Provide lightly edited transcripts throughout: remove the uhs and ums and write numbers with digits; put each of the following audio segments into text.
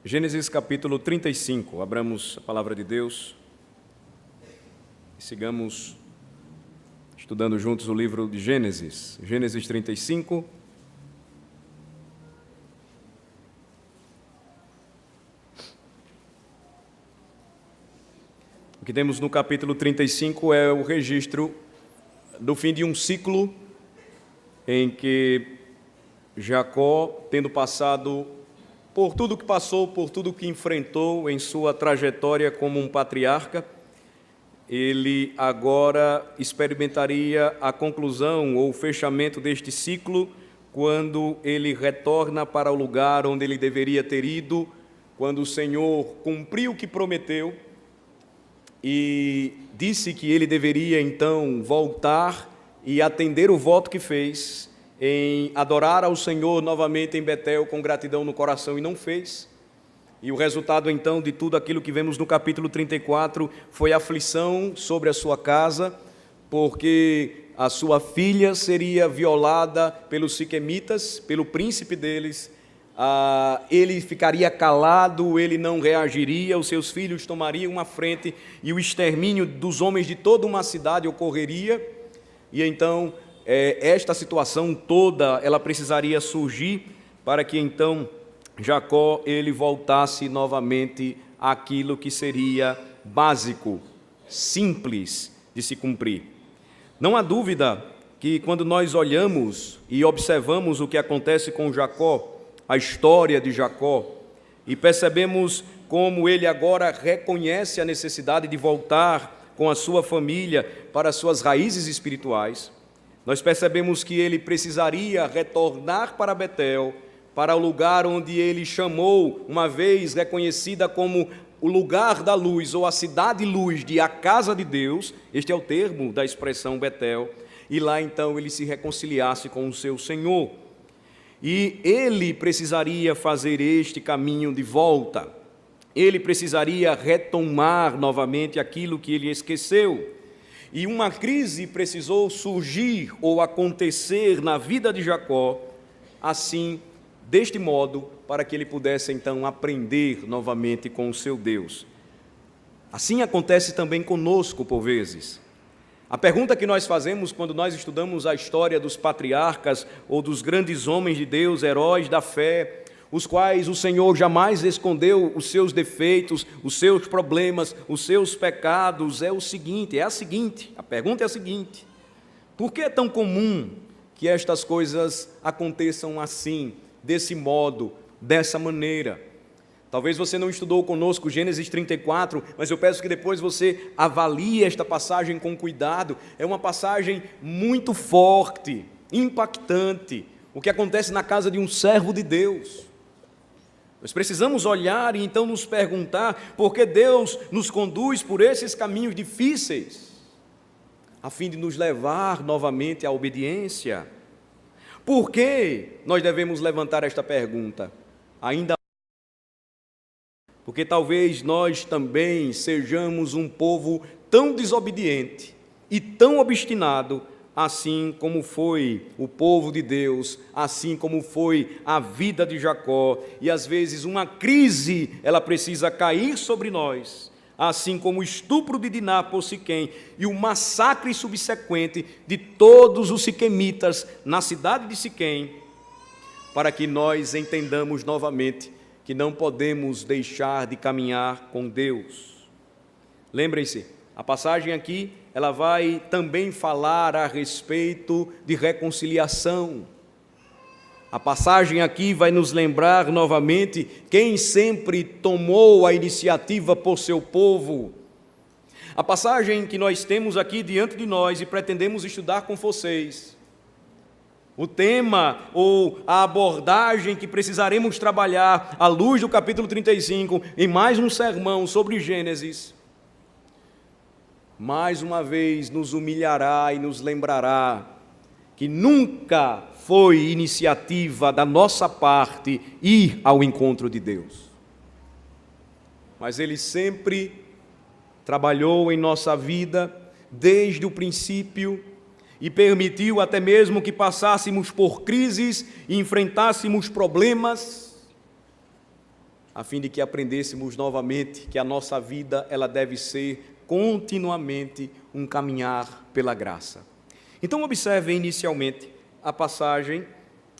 Gênesis capítulo 35, abramos a palavra de Deus e sigamos estudando juntos o livro de Gênesis. Gênesis 35. O que temos no capítulo 35 é o registro do fim de um ciclo em que Jacó, tendo passado por tudo que passou, por tudo que enfrentou em sua trajetória como um patriarca, ele agora experimentaria a conclusão ou o fechamento deste ciclo quando ele retorna para o lugar onde ele deveria ter ido, quando o Senhor cumpriu o que prometeu e disse que ele deveria então voltar e atender o voto que fez em adorar ao Senhor novamente em Betel com gratidão no coração, e não fez. E o resultado então de tudo aquilo que vemos no capítulo 34 foi aflição sobre a sua casa, porque a sua filha seria violada pelos siquemitas, pelo príncipe deles. Ele ficaria calado, ele não reagiria, os seus filhos tomariam a frente e o extermínio dos homens de toda uma cidade ocorreria. E então esta situação toda, ela precisaria surgir para que então Jacó ele voltasse novamente àquilo que seria básico, simples de se cumprir. Não há dúvida que quando nós olhamos e observamos o que acontece com Jacó, a história de Jacó, e percebemos como ele agora reconhece a necessidade de voltar com a sua família para as suas raízes espirituais, nós percebemos que ele precisaria retornar para Betel, para o lugar onde ele chamou, uma vez reconhecida como o lugar da luz, ou a cidade-luz de a casa de Deus, este é o termo da expressão Betel, e lá então ele se reconciliasse com o seu Senhor. E ele precisaria fazer este caminho de volta, ele precisaria retomar novamente aquilo que ele esqueceu. E uma crise precisou surgir ou acontecer na vida de Jacó, assim, deste modo, para que ele pudesse então aprender novamente com o seu Deus. Assim acontece também conosco por vezes. A pergunta que nós fazemos quando nós estudamos a história dos patriarcas ou dos grandes homens de Deus, heróis da fé, os quais o Senhor jamais escondeu os seus defeitos, os seus problemas, os seus pecados, é a seguinte, a pergunta é a seguinte: por que é tão comum que estas coisas aconteçam assim, desse modo, dessa maneira? Talvez você não estudou conosco Gênesis 34, mas eu peço que depois você avalie esta passagem com cuidado. É uma passagem muito forte, impactante, o que acontece na casa de um servo de Deus. Nós precisamos olhar e então nos perguntar por que Deus nos conduz por esses caminhos difíceis, a fim de nos levar novamente à obediência. Por que nós devemos levantar esta pergunta? Porque talvez nós também sejamos um povo tão desobediente e tão obstinado, assim como foi o povo de Deus, assim como foi a vida de Jacó, e às vezes uma crise, ela precisa cair sobre nós, assim como o estupro de Diná por Siquém e o massacre subsequente de todos os siquemitas na cidade de Siquém, para que nós entendamos novamente que não podemos deixar de caminhar com Deus. Lembrem-se, a passagem aqui, ela vai também falar a respeito de reconciliação. A passagem aqui vai nos lembrar novamente quem sempre tomou a iniciativa por seu povo. A passagem que nós temos aqui diante de nós e pretendemos estudar com vocês, o tema ou a abordagem que precisaremos trabalhar à luz do capítulo 35, em mais um sermão sobre Gênesis, mais uma vez nos humilhará e nos lembrará que nunca foi iniciativa da nossa parte ir ao encontro de Deus, mas Ele sempre trabalhou em nossa vida desde o princípio e permitiu até mesmo que passássemos por crises e enfrentássemos problemas, a fim de que aprendêssemos novamente que a nossa vida ela deve ser continuamente um caminhar pela graça. Então observe inicialmente a passagem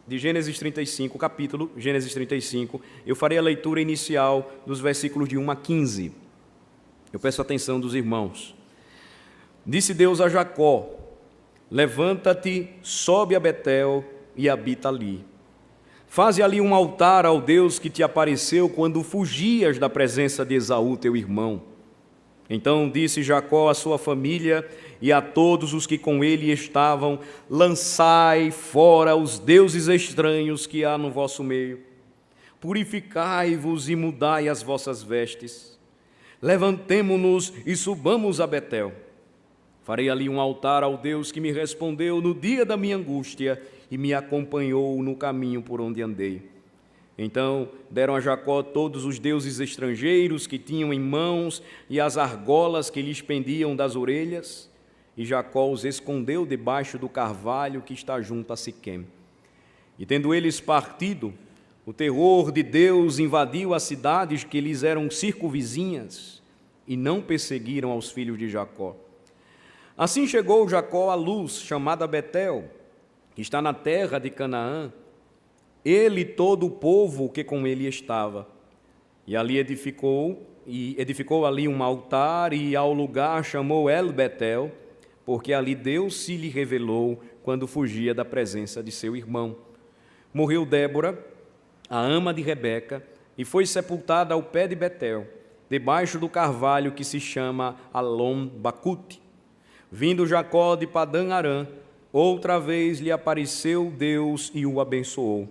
de Gênesis 35, capítulo Gênesis 35. Eu farei a leitura inicial dos versículos de 1 a 15. Eu peço a atenção dos irmãos. Disse Deus a Jacó: levanta-te, sobe a Betel e habita ali. Faze ali um altar ao Deus que te apareceu quando fugias da presença de Esaú, teu irmão. Então disse Jacó à sua família e a todos os que com ele estavam: lançai fora os deuses estranhos que há no vosso meio. Purificai-vos e mudai as vossas vestes. Levantemo-nos e subamos a Betel. Farei ali um altar ao Deus que me respondeu no dia da minha angústia e me acompanhou no caminho por onde andei. Então deram a Jacó todos os deuses estrangeiros que tinham em mãos e as argolas que lhes pendiam das orelhas, e Jacó os escondeu debaixo do carvalho que está junto a Siquém. E tendo eles partido, o terror de Deus invadiu as cidades que lhes eram circunvizinhas, e não perseguiram aos filhos de Jacó. Assim chegou Jacó à luz, chamada Betel, que está na terra de Canaã, ele e todo o povo que com ele estava. E ali edificou ali um altar, e ao lugar chamou El Betel, porque ali Deus se lhe revelou quando fugia da presença de seu irmão. Morreu Débora, a ama de Rebeca, e foi sepultada ao pé de Betel, debaixo do carvalho que se chama Alon-Bacute. Vindo Jacó de Padã-Arã, outra vez lhe apareceu Deus e o abençoou.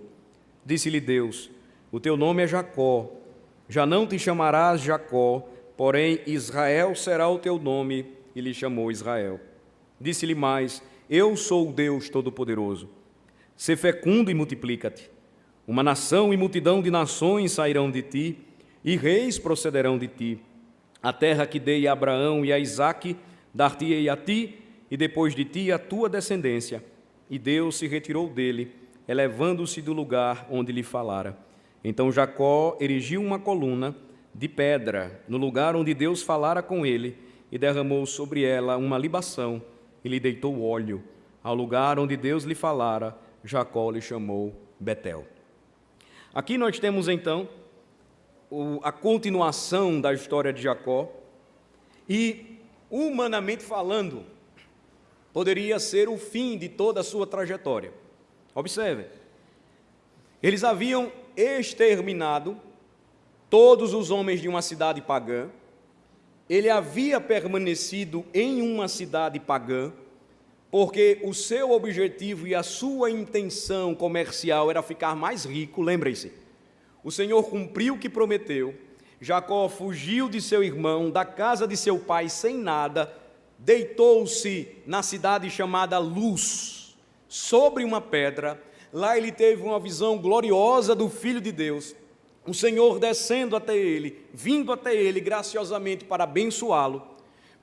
Disse-lhe Deus: o teu nome é Jacó, já não te chamarás Jacó, porém Israel será o teu nome, e lhe chamou Israel. Disse-lhe mais: eu sou o Deus Todo-Poderoso. Sê fecundo e multiplica-te. Uma nação e multidão de nações sairão de ti, e reis procederão de ti. A terra que dei a Abraão e a Isaque, dar-te-ei a ti, e depois de ti a tua descendência. E Deus se retirou dele, elevando-se do lugar onde lhe falara. Então Jacó erigiu uma coluna de pedra no lugar onde Deus falara com ele, e derramou sobre ela uma libação, e lhe deitou óleo. Ao lugar onde Deus lhe falara, Jacó lhe chamou Betel. Aqui nós temos então a continuação da história de Jacó, e humanamente falando, poderia ser o fim de toda a sua trajetória. Observe, eles haviam exterminado todos os homens de uma cidade pagã, ele havia permanecido em uma cidade pagã, porque o seu objetivo e a sua intenção comercial era ficar mais rico. Lembrem-se, o Senhor cumpriu o que prometeu. Jacó fugiu de seu irmão, da casa de seu pai sem nada, deitou-se na cidade chamada Luz, sobre uma pedra. Lá ele teve uma visão gloriosa do Filho de Deus, o Senhor descendo até ele, vindo até ele graciosamente para abençoá-lo.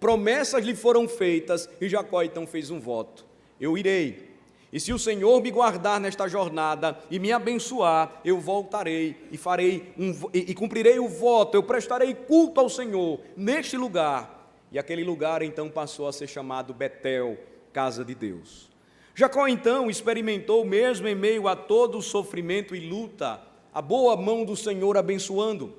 Promessas lhe foram feitas, e Jacó então fez um voto: eu irei, e se o Senhor me guardar nesta jornada e me abençoar, eu voltarei e cumprirei o voto, eu prestarei culto ao Senhor neste lugar. E aquele lugar então passou a ser chamado Betel, casa de Deus. Jacó então experimentou, mesmo em meio a todo o sofrimento e luta, a boa mão do Senhor abençoando.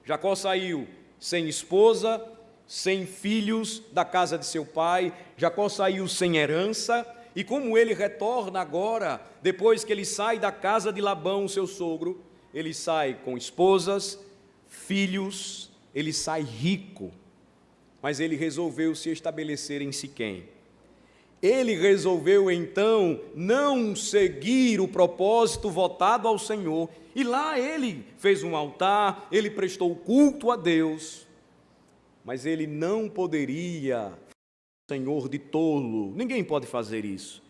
Jacó saiu sem esposa, sem filhos da casa de seu pai. Jacó saiu sem herança, e como ele retorna agora, depois que ele sai da casa de Labão, seu sogro, ele sai com esposas, filhos, ele sai rico. Mas ele resolveu se estabelecer em Siquém. Ele resolveu então não seguir o propósito votado ao Senhor, e lá ele fez um altar, ele prestou culto a Deus, mas ele não poderia Senhor de tolo, ninguém pode fazer isso.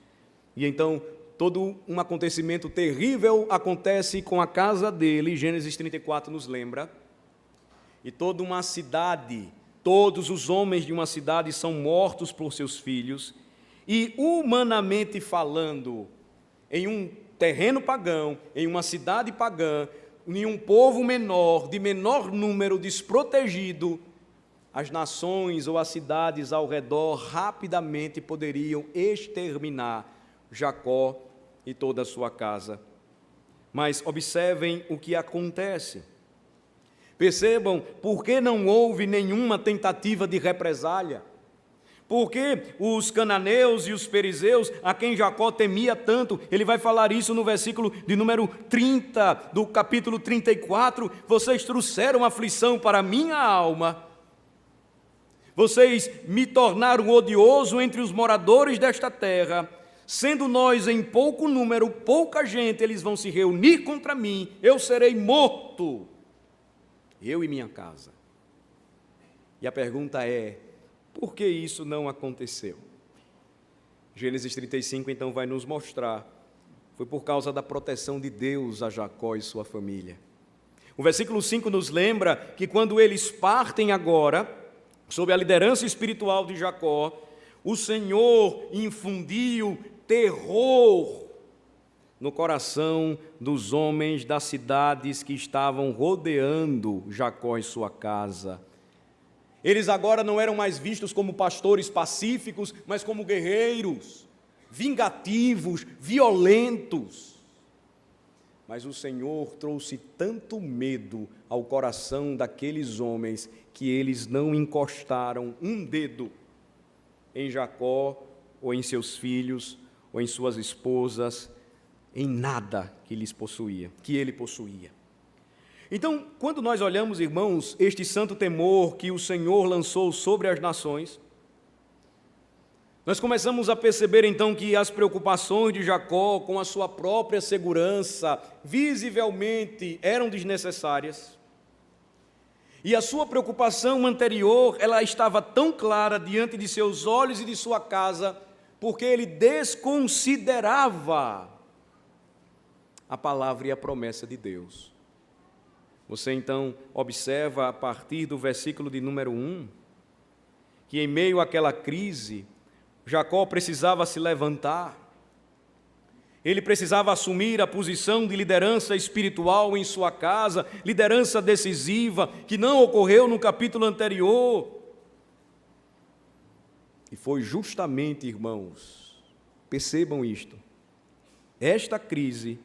E então todo um acontecimento terrível acontece com a casa dele. Gênesis 34 nos lembra, e toda uma cidade, todos os homens de uma cidade são mortos por seus filhos. E humanamente falando, em um terreno pagão, em uma cidade pagã, em um povo menor, de menor número, desprotegido, as nações ou as cidades ao redor rapidamente poderiam exterminar Jacó e toda a sua casa. Mas observem o que acontece. Percebam por que não houve nenhuma tentativa de represália. Porque os cananeus e os perizeus, a quem Jacó temia tanto, ele vai falar isso no versículo de número 30, do capítulo 34, vocês trouxeram aflição para a minha alma, vocês me tornaram odioso entre os moradores desta terra, sendo nós em pouco número, pouca gente, eles vão se reunir contra mim, eu serei morto, eu e minha casa. E a pergunta é, por que isso não aconteceu? Gênesis 35 então vai nos mostrar, foi por causa da proteção de Deus a Jacó e sua família. O versículo 5 nos lembra que quando eles partem agora, sob a liderança espiritual de Jacó, o Senhor infundiu terror no coração dos homens das cidades que estavam rodeando Jacó e sua casa. Eles agora não eram mais vistos como pastores pacíficos, mas como guerreiros, vingativos, violentos. Mas o Senhor trouxe tanto medo ao coração daqueles homens que eles não encostaram um dedo em Jacó, ou em seus filhos, ou em suas esposas, em nada que ele possuía. Então, quando nós olhamos, irmãos, este santo temor que o Senhor lançou sobre as nações, nós começamos a perceber então que as preocupações de Jacó com a sua própria segurança visivelmente eram desnecessárias. E a sua preocupação anterior, ela estava tão clara diante de seus olhos e de sua casa, porque ele desconsiderava a palavra e a promessa de Deus. Você então observa a partir do versículo de número 1, que em meio àquela crise, Jacó precisava se levantar, ele precisava assumir a posição de liderança espiritual em sua casa, liderança decisiva, que não ocorreu no capítulo anterior. E foi justamente, irmãos, percebam isto, esta crise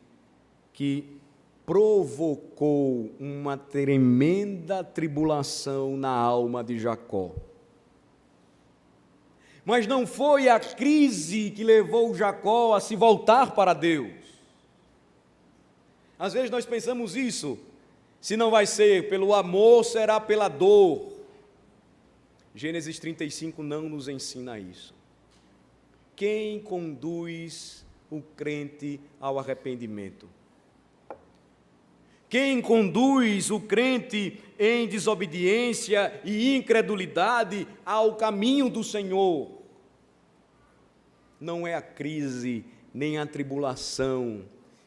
que provocou uma tremenda tribulação na alma de Jacó. Mas não foi a crise que levou Jacó a se voltar para Deus. Às vezes nós pensamos isso, se não vai ser pelo amor, será pela dor. Gênesis 35 não nos ensina isso. Quem conduz o crente ao arrependimento? Quem conduz o crente em desobediência e incredulidade ao caminho do Senhor? Não é a crise nem a tribulação,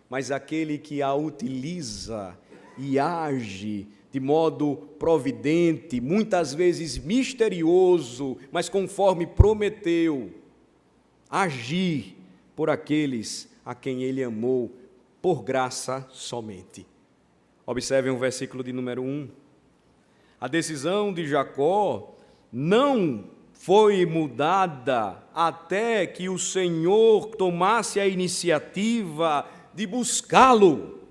mas aquele que a utiliza e age de modo providente, muitas vezes misterioso, mas conforme prometeu, agir por aqueles a quem ele amou, por graça somente. Observem o versículo de número 1. A decisão de Jacó não foi mudada até que o Senhor tomasse a iniciativa de buscá-lo.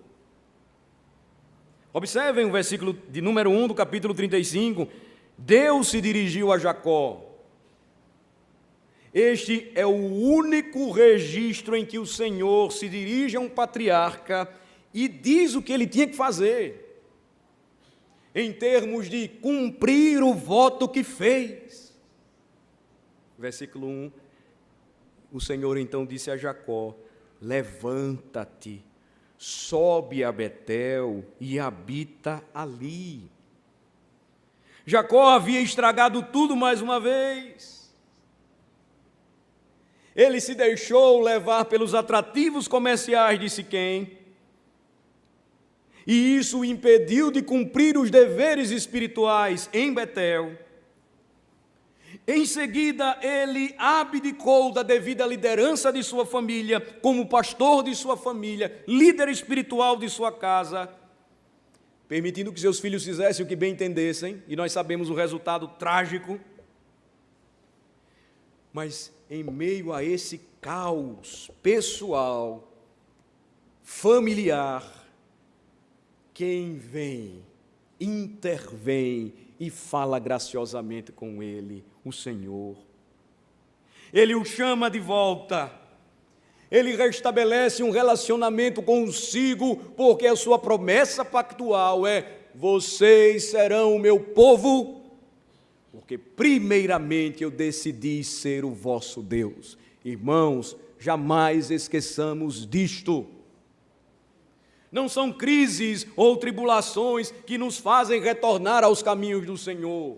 Observem o versículo de número 1 do capítulo 35. Deus se dirigiu a Jacó. Este é o único registro em que o Senhor se dirige a um patriarca e diz o que ele tinha que fazer, em termos de cumprir o voto que fez. Versículo 1, o Senhor então disse a Jacó: levanta-te, sobe a Betel e habita ali. Jacó havia estragado tudo mais uma vez. Ele se deixou levar pelos atrativos comerciais de Siquém, e isso o impediu de cumprir os deveres espirituais em Betel. Em seguida, ele abdicou da devida liderança de sua família, como pastor de sua família, líder espiritual de sua casa, permitindo que seus filhos fizessem o que bem entendessem, e nós sabemos o resultado trágico. Mas em meio a esse caos pessoal, familiar, quem vem, intervém e fala graciosamente com ele? O Senhor. Ele o chama de volta. Ele restabelece um relacionamento consigo, porque a sua promessa pactual é: vocês serão o meu povo, porque primeiramente eu decidi ser o vosso Deus. Irmãos, jamais esqueçamos disto. Não são crises ou tribulações que nos fazem retornar aos caminhos do Senhor.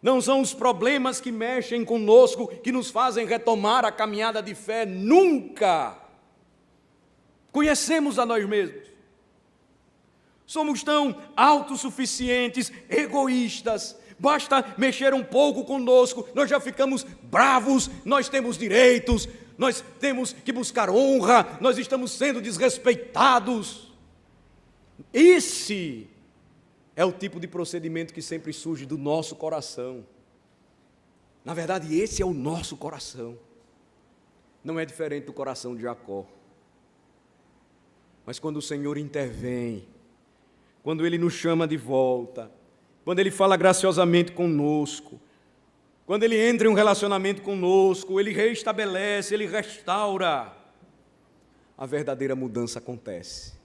Não são os problemas que mexem conosco que nos fazem retomar a caminhada de fé. Nunca. Conhecemos a nós mesmos. Somos tão autossuficientes, egoístas. Basta mexer um pouco conosco, nós já ficamos bravos, nós temos direitos, nós temos que buscar honra, nós estamos sendo desrespeitados. Esse é o tipo de procedimento que sempre surge do nosso coração. Na verdade, esse é o nosso coração. Não é diferente do coração de Jacó. Mas quando o Senhor intervém, quando Ele nos chama de volta, quando Ele fala graciosamente conosco, quando Ele entra em um relacionamento conosco, Ele restabelece, Ele restaura, a verdadeira mudança acontece.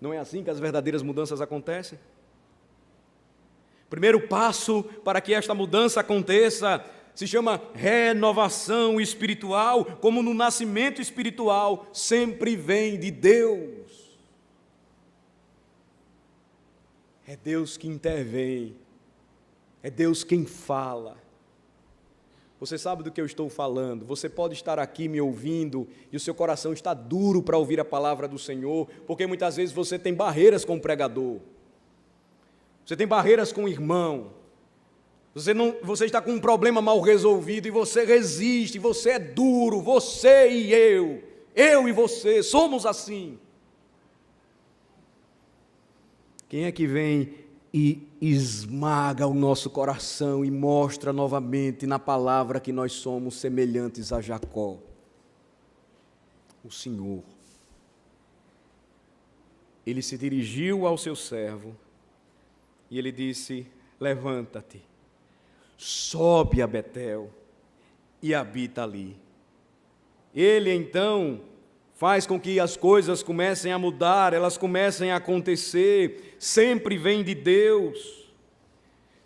Não é assim que as verdadeiras mudanças acontecem? Primeiro passo para que esta mudança aconteça se chama renovação espiritual, como no nascimento espiritual sempre vem de Deus. É Deus que intervém, é Deus quem fala. Você sabe do que eu estou falando. Você pode estar aqui me ouvindo e o seu coração está duro para ouvir a palavra do Senhor, porque muitas vezes você tem barreiras com o pregador, você tem barreiras com o irmão, você está com um problema mal resolvido e você resiste, você é duro, você e eu e você, somos assim. Quem é que vem e esmaga o nosso coração e mostra novamente na palavra que nós somos semelhantes a Jacó? O Senhor. Ele se dirigiu ao seu servo e ele disse: levanta-te, sobe a Betel e habita ali. Ele então faz com que as coisas comecem a mudar, elas comecem a acontecer, sempre vem de Deus.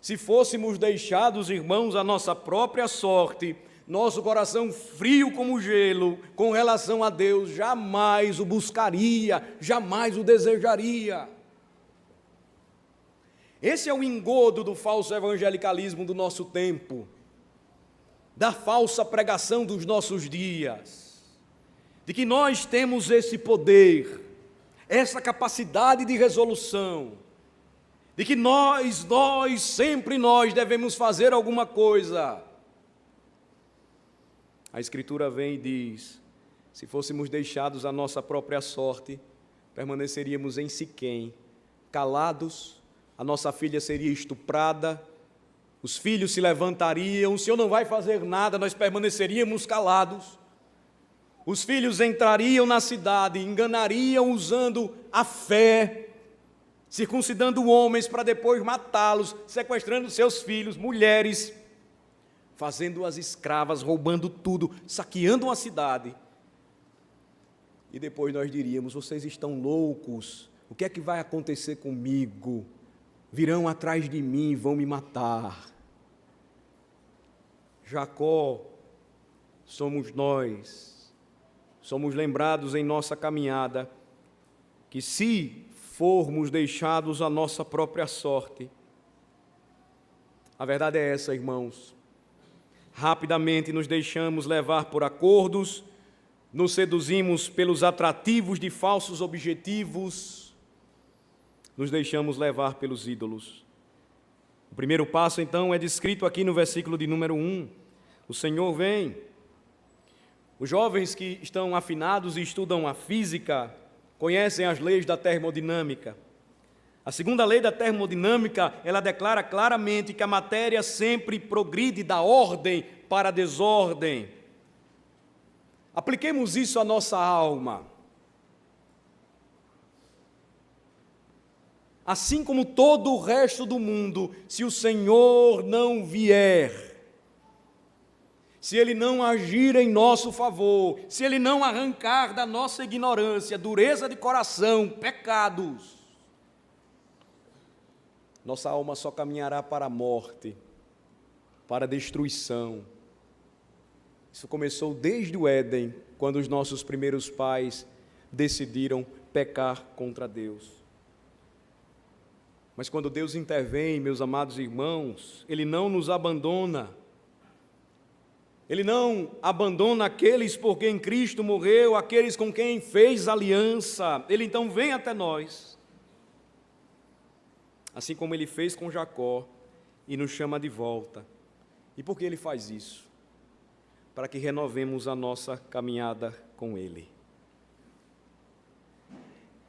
Se fôssemos deixados, irmãos, à nossa própria sorte, nosso coração frio como gelo, com relação a Deus, jamais o buscaria, jamais o desejaria. Esse é o engodo do falso evangelicalismo do nosso tempo, da falsa pregação dos nossos dias, de que nós temos esse poder, essa capacidade de resolução, de que sempre nós devemos fazer alguma coisa. A Escritura vem e diz: se fôssemos deixados à nossa própria sorte, permaneceríamos em Siquém, calados, a nossa filha seria estuprada, os filhos se levantariam, o Senhor não vai fazer nada, nós permaneceríamos calados. Os filhos entrariam na cidade, enganariam usando a fé, circuncidando homens para depois matá-los, sequestrando seus filhos, mulheres, fazendo-as escravas, roubando tudo, saqueando uma cidade. E depois nós diríamos: vocês estão loucos, o que é que vai acontecer comigo? Virão atrás de mim e vão me matar. Jacó somos nós. Somos lembrados em nossa caminhada que, se formos deixados à nossa própria sorte, a verdade é essa, irmãos, rapidamente nos deixamos levar por acordos, nos seduzimos pelos atrativos de falsos objetivos, nos deixamos levar pelos ídolos. O primeiro passo, então, é descrito aqui no versículo de número 1. O Senhor vem. Os jovens que estão afinados e estudam a física conhecem as leis da termodinâmica. A segunda lei da termodinâmica, ela declara claramente que a matéria sempre progride da ordem para a desordem. Apliquemos isso à nossa alma. Assim como todo o resto do mundo, se o Senhor não vier, se Ele não agir em nosso favor, se Ele não arrancar da nossa ignorância, dureza de coração, pecados, nossa alma só caminhará para a morte, para a destruição. Isso começou desde o Éden, quando os nossos primeiros pais decidiram pecar contra Deus. Mas quando Deus intervém, meus amados irmãos, Ele não nos abandona. Ele não abandona aqueles por quem Cristo morreu, aqueles com quem fez aliança. Ele então vem até nós, assim como Ele fez com Jacó, e nos chama de volta. E por que Ele faz isso? Para que renovemos a nossa caminhada com Ele.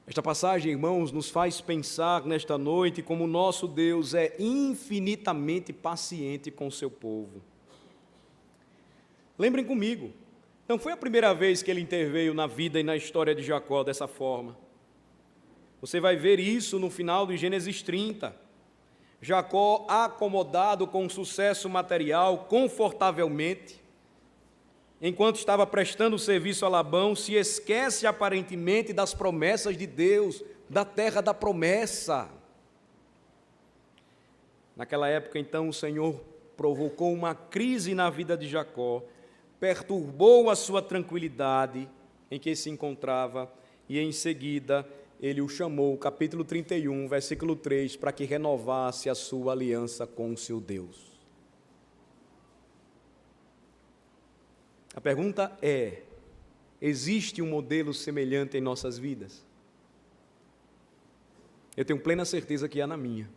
Esta passagem, irmãos, nos faz pensar nesta noite como o nosso Deus é infinitamente paciente com o seu povo. Lembrem comigo, não foi a primeira vez que Ele interveio na vida e na história de Jacó dessa forma. Você vai ver isso no final de Gênesis 30. Jacó, acomodado com sucesso material, confortavelmente, enquanto estava prestando serviço a Labão, se esquece aparentemente das promessas de Deus, da terra da promessa. Naquela época, então, o Senhor provocou uma crise na vida de Jacó, perturbou a sua tranquilidade em que se encontrava, e em seguida Ele o chamou, capítulo 31, versículo 3, para que renovasse a sua aliança com o seu Deus. A pergunta é: existe um modelo semelhante em nossas vidas? Eu tenho plena certeza que há na minha.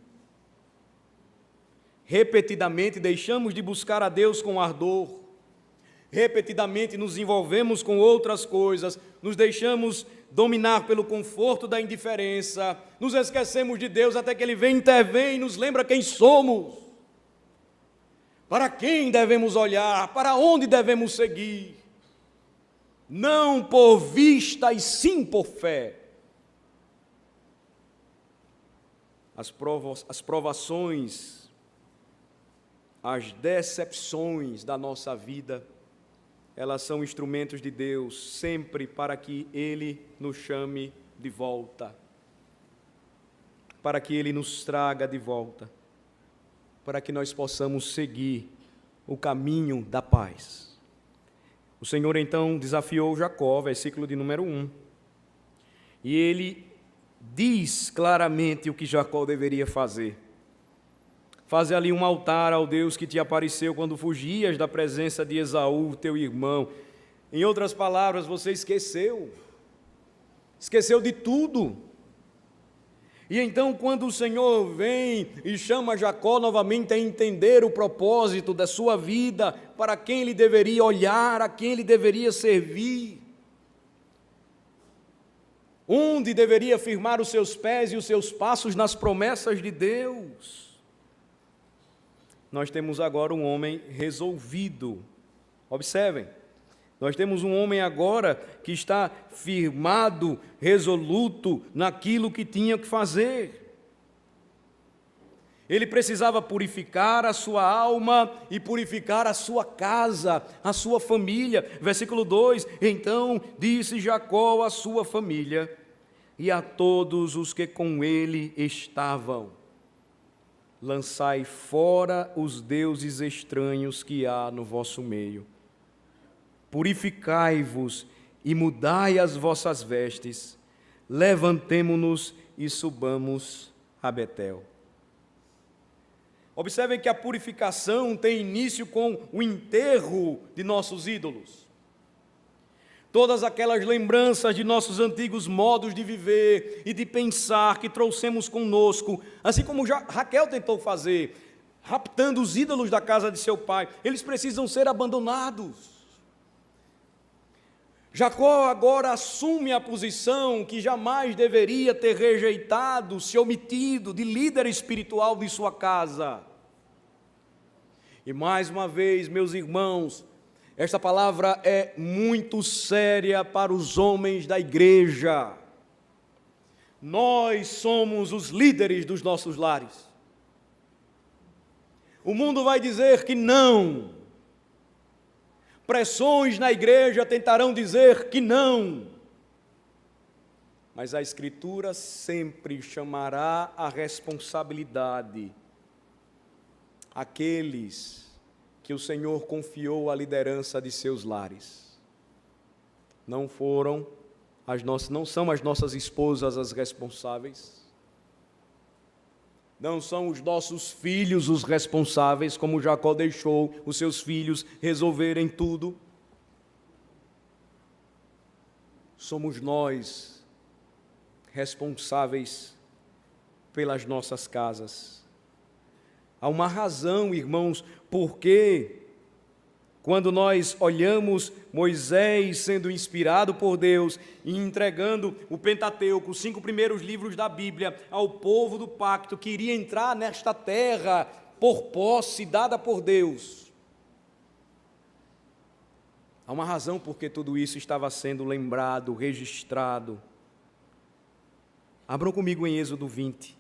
Repetidamente deixamos de buscar a Deus com ardor, repetidamente nos envolvemos com outras coisas, nos deixamos dominar pelo conforto da indiferença, nos esquecemos de Deus até que Ele vem, intervém e nos lembra quem somos, para quem devemos olhar, para onde devemos seguir, não por vista e sim por fé. As provações, as decepções da nossa vida, elas são instrumentos de Deus, sempre para que Ele nos chame de volta, para que Ele nos traga de volta, para que nós possamos seguir o caminho da paz. O Senhor então desafiou Jacó, versículo de número 1, e Ele diz claramente o que Jacó deveria fazer. Faze ali um altar ao Deus que te apareceu quando fugias da presença de Esaú, teu irmão. Em outras palavras, você esqueceu de tudo. E então, quando o Senhor vem e chama Jacó novamente a entender o propósito da sua vida, para quem ele deveria olhar, a quem ele deveria servir, onde deveria firmar os seus pés e os seus passos nas promessas de Deus, nós temos agora um homem resolvido. Observem, nós temos um homem agora que está firmado, resoluto naquilo que tinha que fazer. Ele precisava purificar a sua alma e purificar a sua casa, a sua família. Versículo 2, então disse Jacó à sua família e a todos os que com ele estavam: lançai fora os deuses estranhos que há no vosso meio. Purificai-vos e mudai as vossas vestes. Levantemo-nos e subamos a Betel. Observem que a purificação tem início com o enterro de nossos ídolos. Todas aquelas lembranças de nossos antigos modos de viver e de pensar que trouxemos conosco, assim como Raquel tentou fazer, raptando os ídolos da casa de seu pai, eles precisam ser abandonados. Jacó agora assume a posição que jamais deveria ter rejeitado, se omitido de líder espiritual de sua casa. E mais uma vez, meus irmãos, esta palavra é muito séria para os homens da igreja. Nós somos os líderes dos nossos lares. O mundo vai dizer que não. Pressões na igreja tentarão dizer que não. Mas a Escritura sempre chamará a responsabilidade aqueles que o Senhor confiou a liderança de seus lares. Não são as nossas esposas as responsáveis. Não são os nossos filhos os responsáveis, como Jacó deixou os seus filhos resolverem tudo. Somos nós responsáveis pelas nossas casas. Há uma razão, irmãos, porque quando nós olhamos Moisés sendo inspirado por Deus e entregando o Pentateuco, os 5 primeiros livros da Bíblia, ao povo do pacto que iria entrar nesta terra por posse dada por Deus. Há uma razão porque tudo isso estava sendo lembrado, registrado. Abram comigo em Êxodo 20.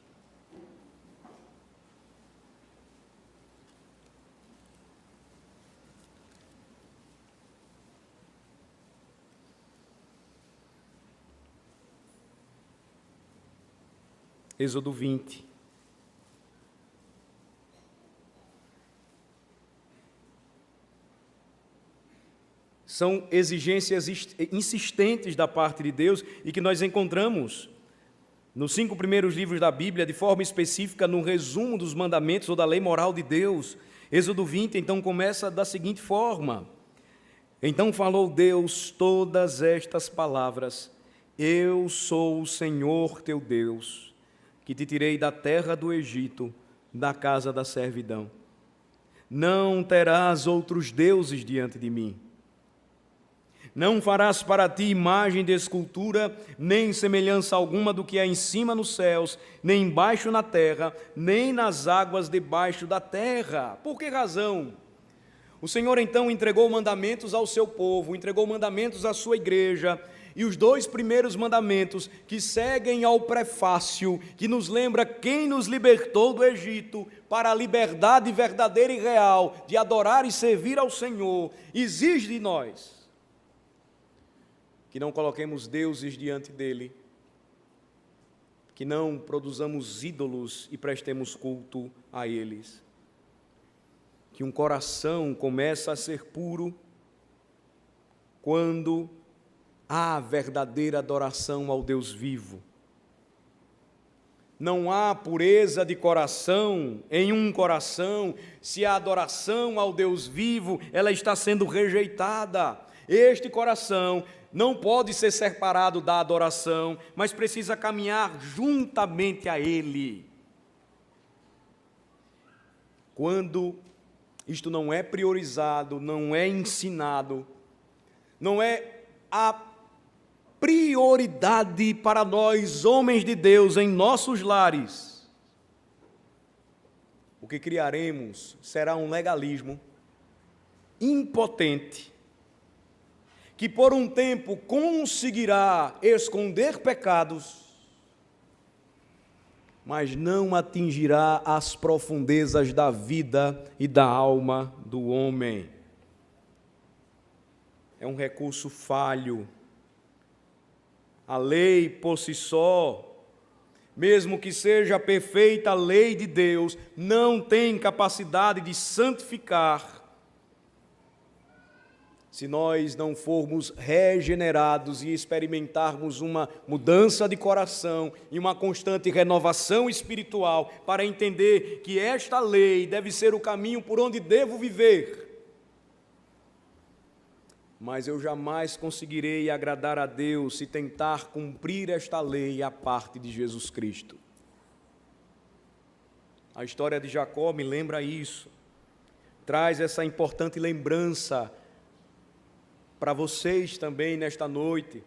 Êxodo 20. São exigências insistentes da parte de Deus e que nós encontramos nos 5 primeiros livros da Bíblia, de forma específica no resumo dos mandamentos ou da lei moral de Deus. Êxodo 20, então, começa da seguinte forma: Então falou Deus todas estas palavras: Eu sou o Senhor teu Deus, que te tirei da terra do Egito, da casa da servidão. Não terás outros deuses diante de mim. Não farás para ti imagem de escultura, nem semelhança alguma do que há em cima nos céus, nem embaixo na terra, nem nas águas debaixo da terra. Por que razão? O Senhor então entregou mandamentos ao seu povo, entregou mandamentos à sua igreja, e os 2 primeiros mandamentos que seguem ao prefácio, que nos lembra quem nos libertou do Egito para a liberdade verdadeira e real de adorar e servir ao Senhor, exige de nós que não coloquemos deuses diante dele, que não produzamos ídolos e prestemos culto a eles, que um coração começa a ser puro quando há verdadeira adoração ao Deus vivo. Não há pureza de coração em um coração se a adoração ao Deus vivo ela está sendo rejeitada. Este coração não pode ser separado da adoração, mas precisa caminhar juntamente a Ele. Quando isto não é priorizado, não é ensinado, não é a prioridade para nós, homens de Deus, em nossos lares, o que criaremos será um legalismo impotente, que por um tempo conseguirá esconder pecados, mas não atingirá as profundezas da vida e da alma do homem. É um recurso falho. A lei por si só, mesmo que seja a perfeita lei de Deus, não tem capacidade de santificar, se nós não formos regenerados e experimentarmos uma mudança de coração e uma constante renovação espiritual para entender que esta lei deve ser o caminho por onde devo viver. Mas eu jamais conseguirei agradar a Deus se tentar cumprir esta lei à parte de Jesus Cristo. A história de Jacó me lembra isso, traz essa importante lembrança para vocês também nesta noite.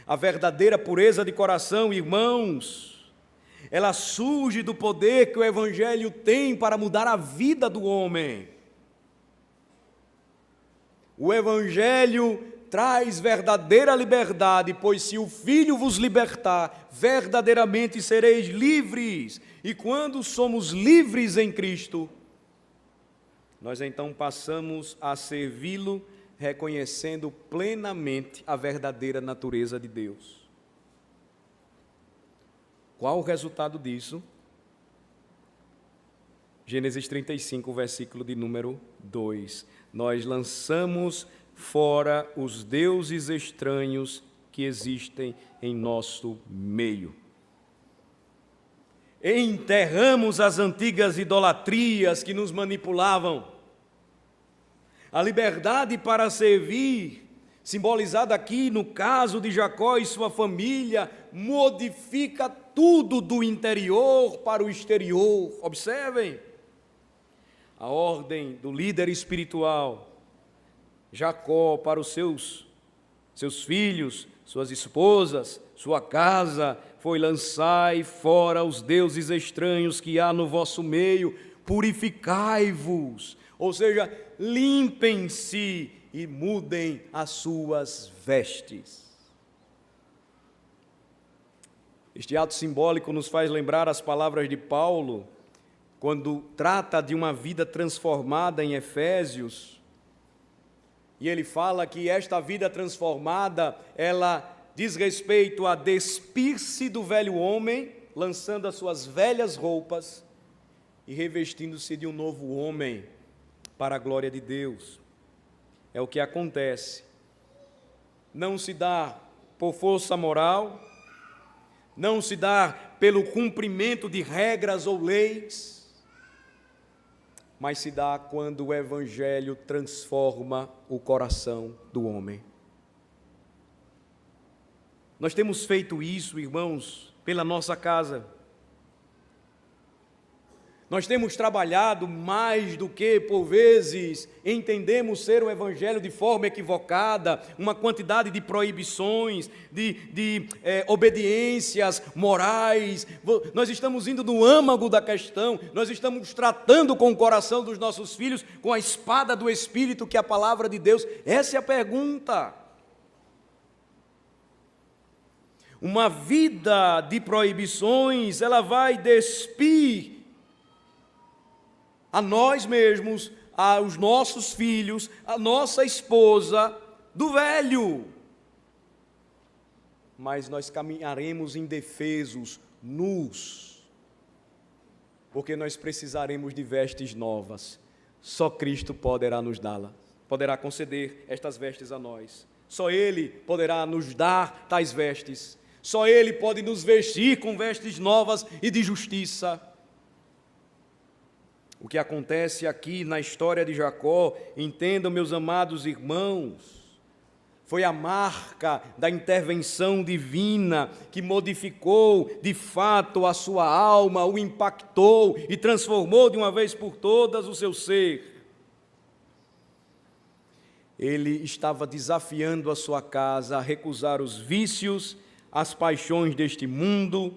A verdadeira pureza de coração, irmãos, ela surge do poder que o Evangelho tem para mudar a vida do homem. O Evangelho traz verdadeira liberdade, pois se o Filho vos libertar, verdadeiramente sereis livres. E quando somos livres em Cristo, nós então passamos a servi-lo, reconhecendo plenamente a verdadeira natureza de Deus. Qual o resultado disso? Gênesis 35, versículo de número 2. Nós lançamos fora os deuses estranhos que existem em nosso meio. Enterramos as antigas idolatrias que nos manipulavam. A liberdade para servir, simbolizada aqui no caso de Jacó e sua família, modifica tudo do interior para o exterior. Observem a ordem do líder espiritual. Jacó para os seus filhos, suas esposas, sua casa, foi: lançai fora os deuses estranhos que há no vosso meio, purificai-vos, ou seja, limpem-se e mudem as suas vestes. Este ato simbólico nos faz lembrar as palavras de Paulo, quando trata de uma vida transformada em Efésios, e ele fala que esta vida transformada, ela diz respeito a despir-se do velho homem, lançando as suas velhas roupas e revestindo-se de um novo homem para a glória de Deus. É o que acontece. Não se dá por força moral, não se dá pelo cumprimento de regras ou leis, mas se dá quando o Evangelho transforma o coração do homem. Nós temos feito isso, irmãos, pela nossa casa. Nós temos trabalhado mais do que, por vezes, entendemos ser o Evangelho de forma equivocada, uma quantidade de proibições, de obediências morais. Nós estamos indo no âmago da questão, nós estamos tratando com o coração dos nossos filhos, com a espada do Espírito, que é a palavra de Deus. Essa é a pergunta. Uma vida de proibições, ela vai despir a nós mesmos, aos nossos filhos, a nossa esposa, do velho. Mas nós caminharemos indefesos, nus, porque nós precisaremos de vestes novas. Só Cristo poderá nos dá-las, poderá conceder estas vestes a nós. Só Ele poderá nos dar tais vestes. Só Ele pode nos vestir com vestes novas e de justiça. O que acontece aqui na história de Jacó, entendam, meus amados irmãos, foi a marca da intervenção divina que modificou de fato a sua alma, o impactou e transformou de uma vez por todas o seu ser. Ele estava desafiando a sua casa a recusar os vícios, as paixões deste mundo,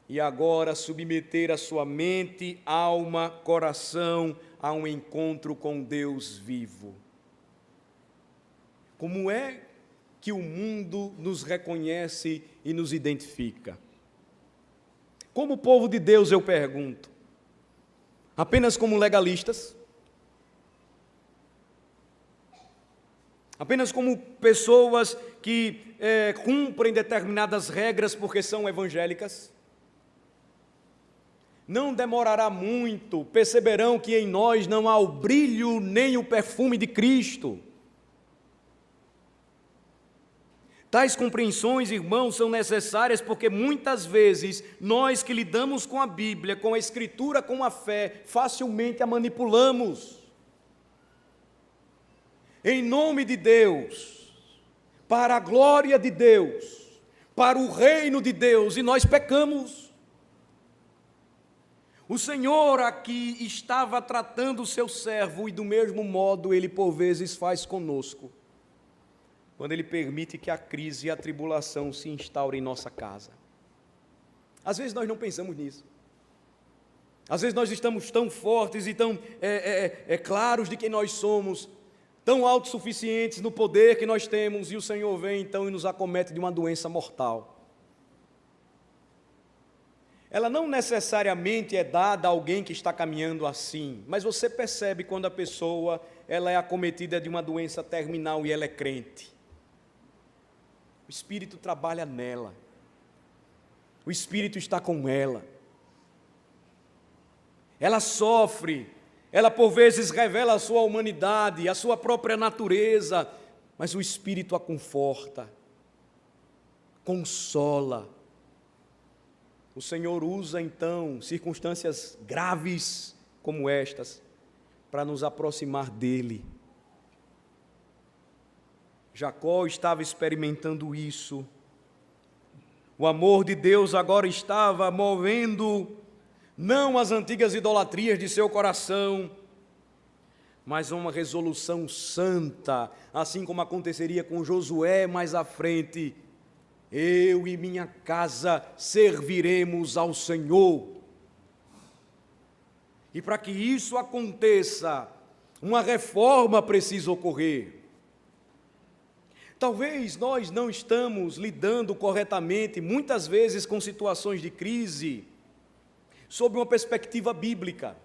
e agora submeter a sua mente, alma, coração a um encontro com Deus vivo. Como é que o mundo nos reconhece e nos identifica? Como povo de Deus, eu pergunto, apenas como legalistas? Apenas como pessoas que cumprem determinadas regras porque são evangélicas? Não demorará muito, perceberão que em nós não há o brilho nem o perfume de Cristo. Tais compreensões, irmãos, são necessárias porque muitas vezes nós que lidamos com a Bíblia, com a Escritura, com a fé, facilmente a manipulamos. Em nome de Deus, para a glória de Deus, para o reino de Deus, e nós pecamos. O Senhor aqui estava tratando o seu servo e do mesmo modo Ele por vezes faz conosco, quando Ele permite que a crise e a tribulação se instaurem em nossa casa. Às vezes nós não pensamos nisso. Às vezes nós estamos tão fortes e tão claros de quem nós somos, tão autossuficientes no poder que nós temos, e o Senhor vem então e nos acomete de uma doença mortal. Ela não necessariamente é dada a alguém que está caminhando assim, mas você percebe quando a pessoa ela é acometida de uma doença terminal e ela é crente. O Espírito trabalha nela. O Espírito está com ela. Ela sofre, ela por vezes revela a sua humanidade, a sua própria natureza, mas o Espírito a conforta, consola. O Senhor usa então circunstâncias graves como estas para nos aproximar dEle. Jacó estava experimentando isso. O amor de Deus agora estava movendo não as antigas idolatrias de seu coração, mas uma resolução santa, assim como aconteceria com Josué mais à frente. Eu e minha casa serviremos ao Senhor. E para que isso aconteça, uma reforma precisa ocorrer. Talvez nós não estamos lidando corretamente, muitas vezes, com situações de crise, sob uma perspectiva bíblica.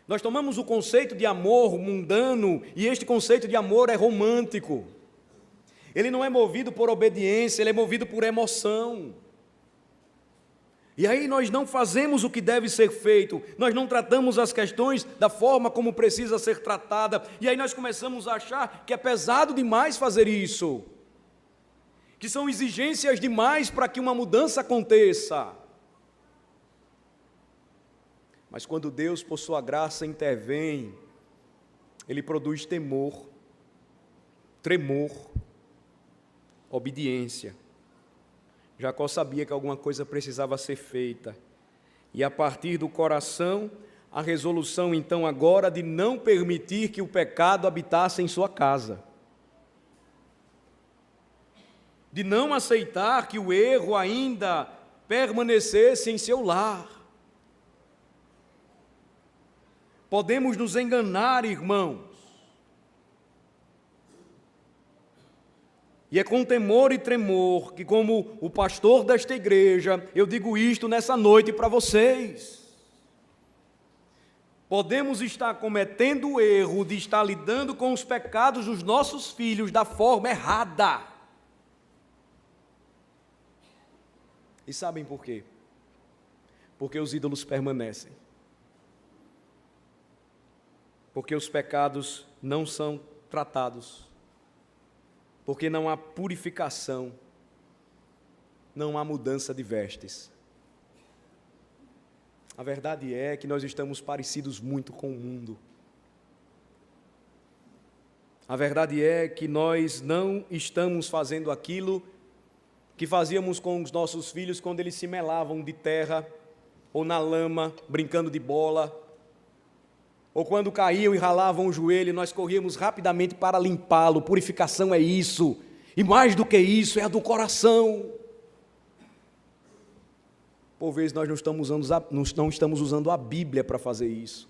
Nós tomamos o conceito de amor mundano, e este conceito de amor é romântico. Ele não é movido por obediência, ele é movido por emoção. E aí nós não fazemos o que deve ser feito, nós não tratamos as questões da forma como precisa ser tratada, e aí nós começamos a achar que é pesado demais fazer isso, que são exigências demais para que uma mudança aconteça. Mas quando Deus, por sua graça, intervém, Ele produz temor, tremor, obediência. Jacó sabia que alguma coisa precisava ser feita, e a partir do coração, a resolução então agora de não permitir que o pecado habitasse em sua casa, de não aceitar que o erro ainda permanecesse em seu lar. Podemos nos enganar, irmãos, e é com temor e tremor que, como o pastor desta igreja, eu digo isto nessa noite para vocês. Podemos estar cometendo o erro de estar lidando com os pecados dos nossos filhos da forma errada. E sabem por quê? Porque os ídolos permanecem. Porque os pecados não são tratados. Porque não há purificação, não há mudança de vestes. A verdade é que nós estamos parecidos muito com o mundo. A verdade é que nós não estamos fazendo aquilo que fazíamos com os nossos filhos quando eles se melavam de terra ou na lama, brincando de bola, ou quando caíam e ralavam o joelho, nós corríamos rapidamente para limpá-lo. Purificação é isso, e mais do que isso, é a do coração. Por vezes nós não estamos usando a Bíblia para fazer isso.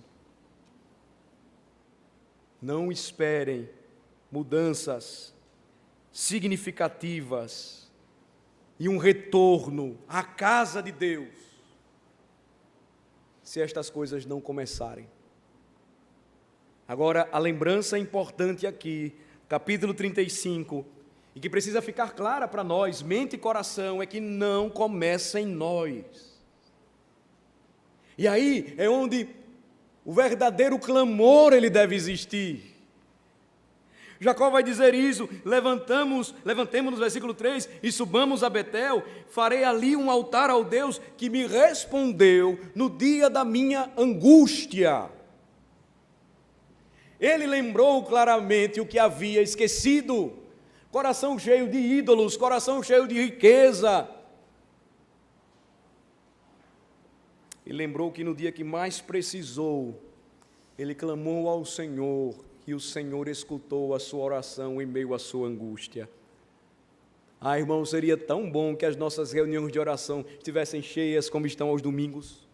Não esperem mudanças significativas e um retorno à casa de Deus, se estas coisas não começarem. Agora, a lembrança importante aqui, capítulo 35, e que precisa ficar clara para nós, mente e coração, é que não começa em nós. E aí é onde o verdadeiro clamor ele deve existir. Jacó vai dizer isso: levantemos-nos, versículo 3, e subamos a Betel, farei ali um altar ao Deus que me respondeu no dia da minha angústia. Ele lembrou claramente o que havia esquecido, coração cheio de ídolos, coração cheio de riqueza. e lembrou que no dia que mais precisou, ele clamou ao Senhor e o Senhor escutou a sua oração em meio à sua angústia. Ah, irmão, seria tão bom que as nossas reuniões de oração estivessem cheias como estão aos domingos.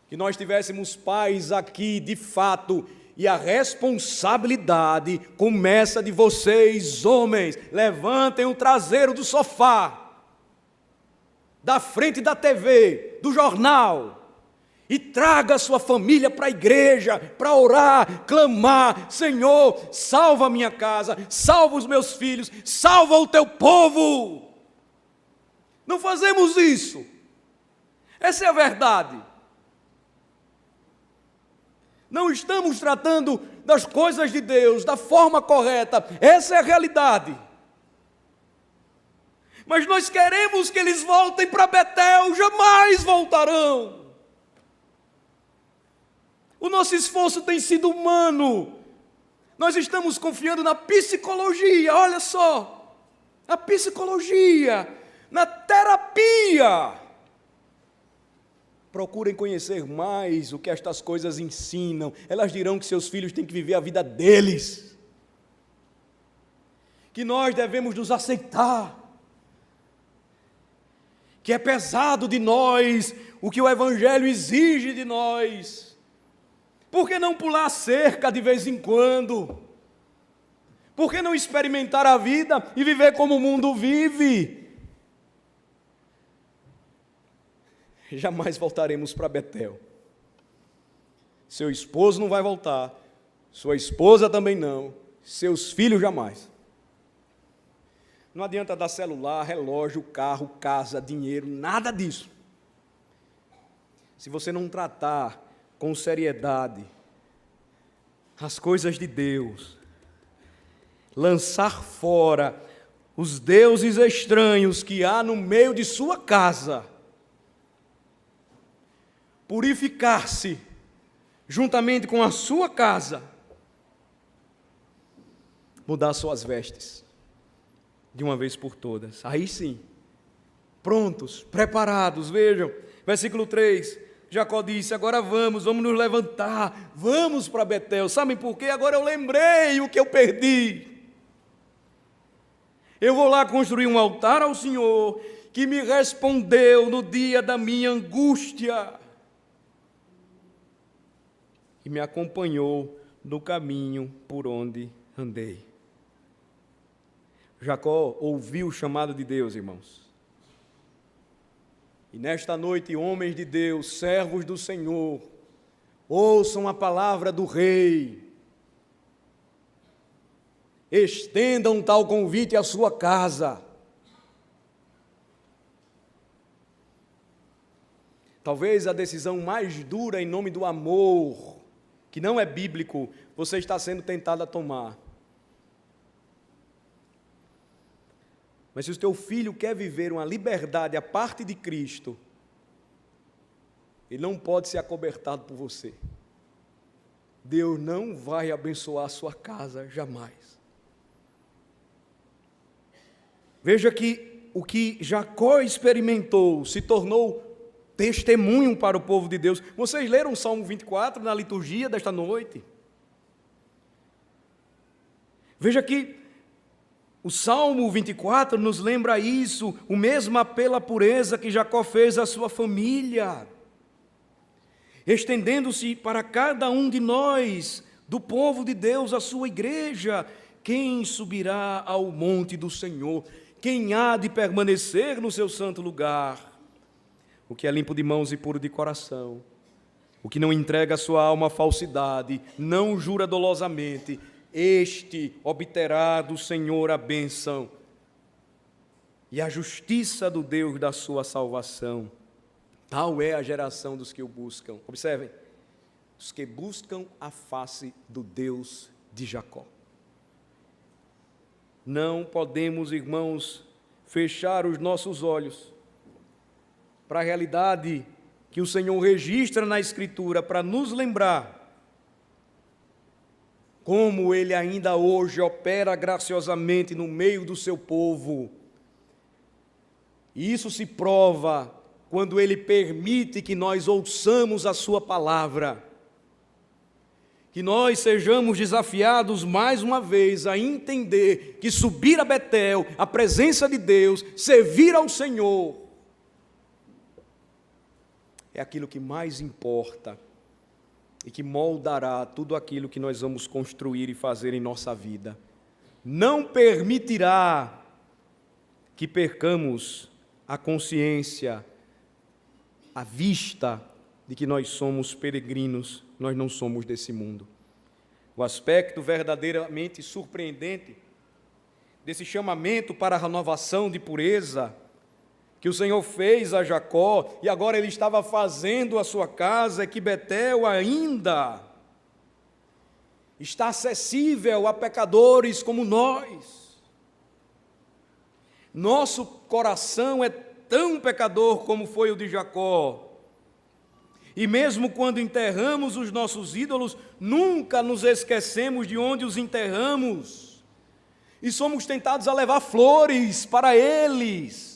Que nós tivéssemos pais aqui, de fato, e a responsabilidade começa de vocês, homens. Levantem o traseiro do sofá, da frente da TV, do jornal, e traga a sua família para a igreja, para orar, clamar: Senhor, salva a minha casa, salva os meus filhos, salva o teu povo. Não fazemos isso. Essa é a verdade. Não estamos tratando das coisas de Deus da forma correta. Essa é a realidade. Mas nós queremos que eles voltem para Betel. Jamais voltarão. O nosso esforço tem sido humano. Nós estamos confiando na psicologia. Olha só. Na psicologia. Na terapia. Procurem conhecer mais o que estas coisas ensinam. Elas dirão que seus filhos têm que viver a vida deles. Que nós devemos nos aceitar. Que é pesado de nós o que o Evangelho exige de nós. Por que não pular a cerca de vez em quando? Por que não experimentar a vida e viver como o mundo vive? Jamais voltaremos para Betel. Seu esposo não vai voltar, sua esposa também não, seus filhos jamais. Não adianta dar celular, relógio, carro, casa, dinheiro, nada disso. Se você não tratar com seriedade as coisas de Deus, lançar fora os deuses estranhos que há no meio de sua casa, purificar-se juntamente com a sua casa, mudar suas vestes de uma vez por todas. Aí sim, prontos, preparados. Vejam, versículo 3, Jacó disse: agora vamos nos levantar, vamos para Betel. Sabem por quê? Agora eu lembrei o que eu perdi. Eu vou lá construir um altar ao Senhor, que me respondeu no dia da minha angústia e me acompanhou no caminho por onde andei. Jacó ouviu o chamado de Deus, irmãos. E nesta noite, homens de Deus, servos do Senhor, ouçam a palavra do Rei. Estendam tal convite à sua casa. Talvez a decisão mais dura em nome do amor, que não é bíblico, você está sendo tentado a tomar. Mas se o teu filho quer viver uma liberdade à parte de Cristo, ele não pode ser acobertado por você. Deus não vai abençoar a sua casa jamais. Veja que o que Jacó experimentou se tornou testemunho para o povo de Deus. Vocês leram o Salmo 24 na liturgia desta noite? Veja que o Salmo 24 nos lembra isso, o mesmo apelo à pureza que Jacó fez à sua família, estendendo-se para cada um de nós, do povo de Deus, a sua igreja. Quem subirá ao monte do Senhor? Quem há de permanecer no seu santo lugar? O que é limpo de mãos e puro de coração, o que não entrega a sua alma à falsidade, não jura dolosamente, este obterá do Senhor a bênção e a justiça do Deus da sua salvação. Tal é a geração dos que o buscam. Observem, os que buscam a face do Deus de Jacó. Não podemos, irmãos, fechar os nossos olhos para a realidade que o Senhor registra na Escritura, para nos lembrar como Ele ainda hoje opera graciosamente no meio do seu povo. E isso se prova quando Ele permite que nós ouçamos a sua palavra. Que nós sejamos desafiados mais uma vez a entender que subir a Betel, a presença de Deus, servir ao Senhor, é aquilo que mais importa e que moldará tudo aquilo que nós vamos construir e fazer em nossa vida. Não permitirá que percamos a consciência, a vista de que nós somos peregrinos, nós não somos desse mundo. O aspecto verdadeiramente surpreendente desse chamamento para a renovação de pureza que o Senhor fez a Jacó, e agora ele estava fazendo a sua casa, é que Betel ainda está acessível a pecadores como nós. Nosso coração é tão pecador como foi o de Jacó. E mesmo quando enterramos os nossos ídolos, nunca nos esquecemos de onde os enterramos. E somos tentados a levar flores para eles.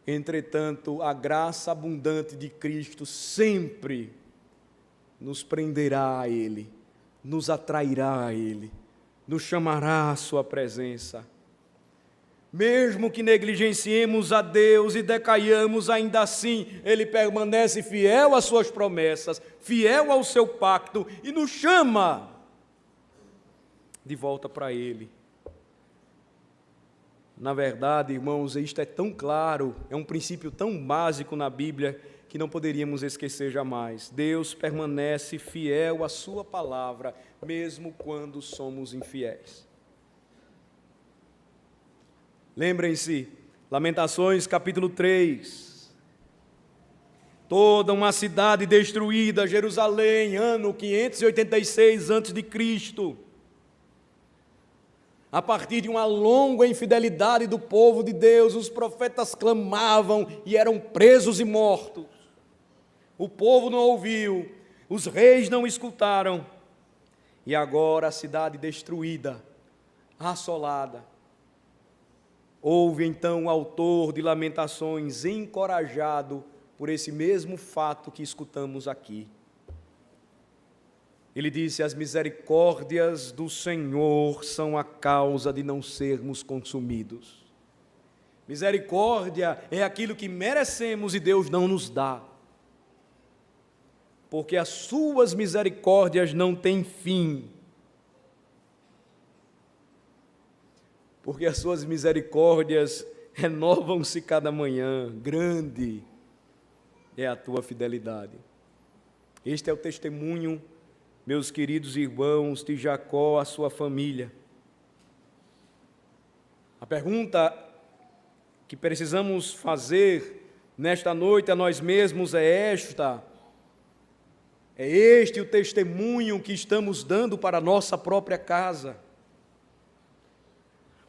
Entretanto, a graça abundante de Cristo sempre nos prenderá a Ele, nos atrairá a Ele, nos chamará à sua presença. Mesmo que negligenciemos a Deus e decaiamos, ainda assim Ele permanece fiel às suas promessas, fiel ao seu pacto e nos chama de volta para Ele. Na verdade, irmãos, isto é tão claro, é um princípio tão básico na Bíblia que não poderíamos esquecer jamais. Deus permanece fiel à sua palavra, mesmo quando somos infiéis. Lembrem-se, Lamentações capítulo 3, toda uma cidade destruída, Jerusalém, ano 586 a.C., a partir de uma longa infidelidade do povo de Deus, os profetas clamavam e eram presos e mortos. O povo não ouviu, os reis não escutaram, e agora a cidade destruída, assolada. Houve então o autor de Lamentações encorajado por esse mesmo fato que escutamos aqui. Ele disse: as misericórdias do Senhor são a causa de não sermos consumidos. Misericórdia é aquilo que merecemos e Deus não nos dá. Porque as suas misericórdias não têm fim. Porque as suas misericórdias renovam-se cada manhã, grande é a tua fidelidade. Este é o testemunho, meus queridos irmãos, de Jacó, a sua família. A pergunta que precisamos fazer nesta noite a nós mesmos é esta: é este o testemunho que estamos dando para a nossa própria casa?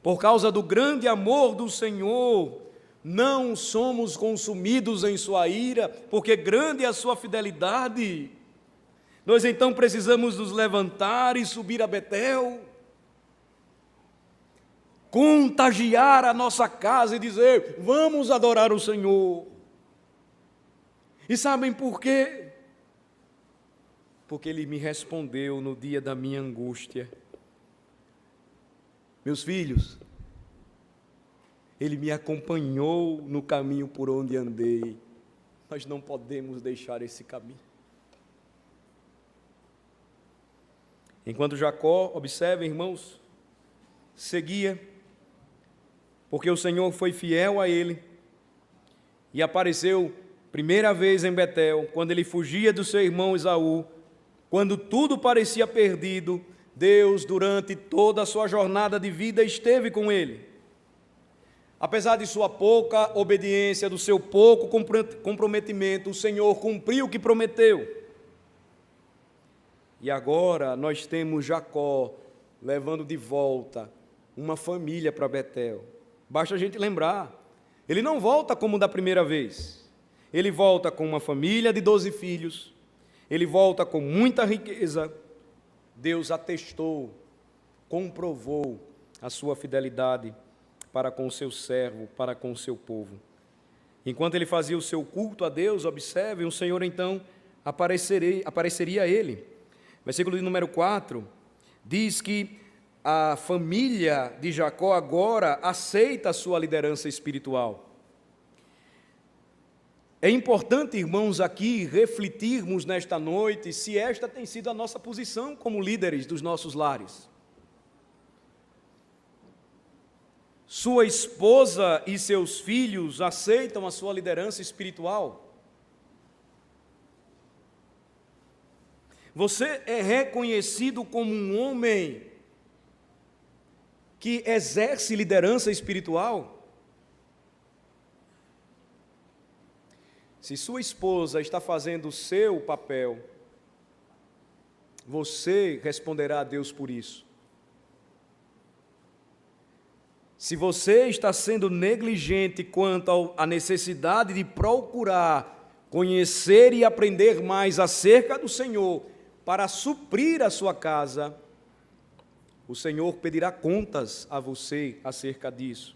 Por causa do grande amor do Senhor, não somos consumidos em sua ira, porque grande é a sua fidelidade. Nós então precisamos nos levantar e subir a Betel, contagiar a nossa casa e dizer: vamos adorar o Senhor. E sabem por quê? Porque Ele me respondeu no dia da minha angústia. Meus filhos, Ele me acompanhou no caminho por onde andei. Nós não podemos deixar esse caminho. Enquanto Jacó, observem, irmãos, seguia, porque o Senhor foi fiel a ele, e apareceu primeira vez em Betel, quando ele fugia do seu irmão Esaú, quando tudo parecia perdido. Deus, durante toda a sua jornada de vida, esteve com ele. Apesar de sua pouca obediência, do seu pouco comprometimento, o Senhor cumpriu o que prometeu. E agora nós temos Jacó levando de volta uma família para Betel. Basta a gente lembrar, ele não volta como da primeira vez. Ele volta com uma família de 12 filhos, ele volta com muita riqueza. Deus atestou, comprovou a sua fidelidade. para com o seu servo, para com o seu povo. Enquanto ele fazia o seu culto a Deus, observem, o Senhor então apareceria a ele. Versículo de número 4, diz que a família de Jacó agora aceita a sua liderança espiritual. É importante, irmãos, aqui refletirmos nesta noite se esta tem sido a nossa posição como líderes dos nossos lares. Sua esposa e seus filhos aceitam a sua liderança espiritual? Você é reconhecido como um homem que exerce liderança espiritual? Se sua esposa está fazendo o seu papel, você responderá a Deus por isso. Se você está sendo negligente quanto à necessidade de procurar conhecer e aprender mais acerca do Senhor para suprir a sua casa, o Senhor pedirá contas a você acerca disso.